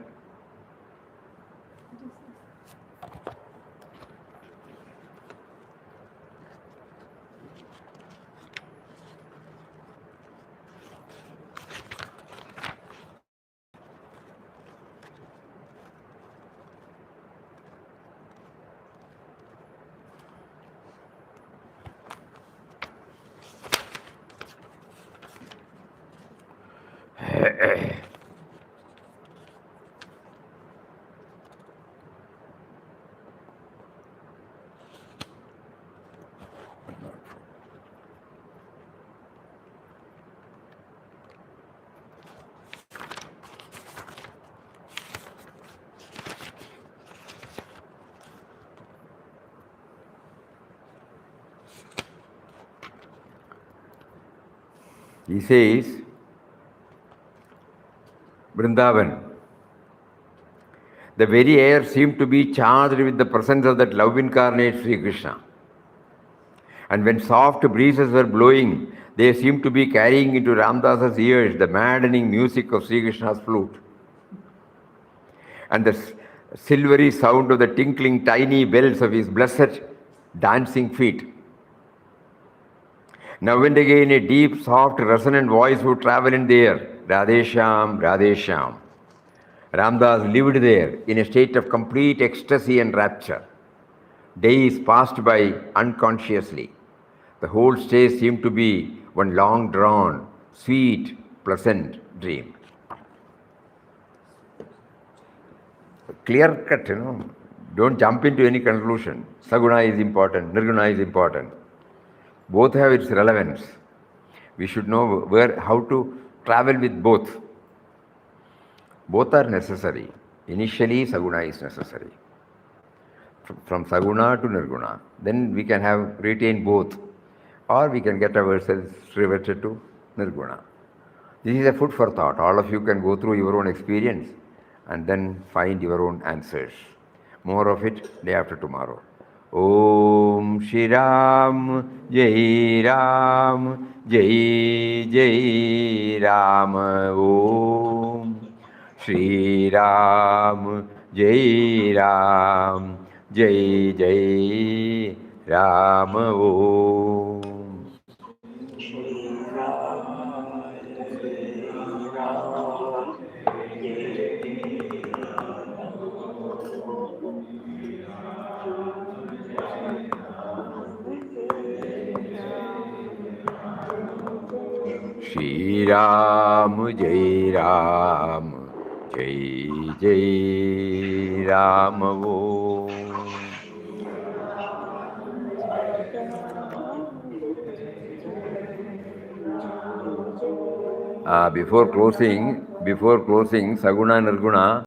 He says, Vrindavan, the very air seemed to be charged with the presence of that love incarnate Sri Krishna. And when soft breezes were blowing, they seemed to be carrying into Ramdas's ears the maddening music of Sri Krishna's flute. And the silvery sound of the tinkling tiny bells of his blessed dancing feet. Now and again a deep, soft, resonant voice would travel in the air. Radhe Shyam, Radhe Shyam. Ramdas lived there in a state of complete ecstasy and rapture. Days passed by unconsciously. The whole state seemed to be one long drawn, sweet, pleasant dream. Clear cut, Don't jump into any conclusion. Saguna is important, Nirguna is important. Both have its relevance. We should know how to travel with both. Both are necessary. Initially, Saguna is necessary. From Saguna to Nirguna. Then we can retain both. Or we can get ourselves reverted to Nirguna. This is a food for thought. All of you can go through your own experience and then find your own answers. More of it day after tomorrow. Om Shri Ram, Jai Ram, Jai Jai Ram. Om Shri Ram, Jai Ram, Jai Jai Ram. Om Shri Ram, Jai Ram, Jai Shri Ram, Jai Ram, Jai Jai Rama Om. Before closing, Saguna Nirguna,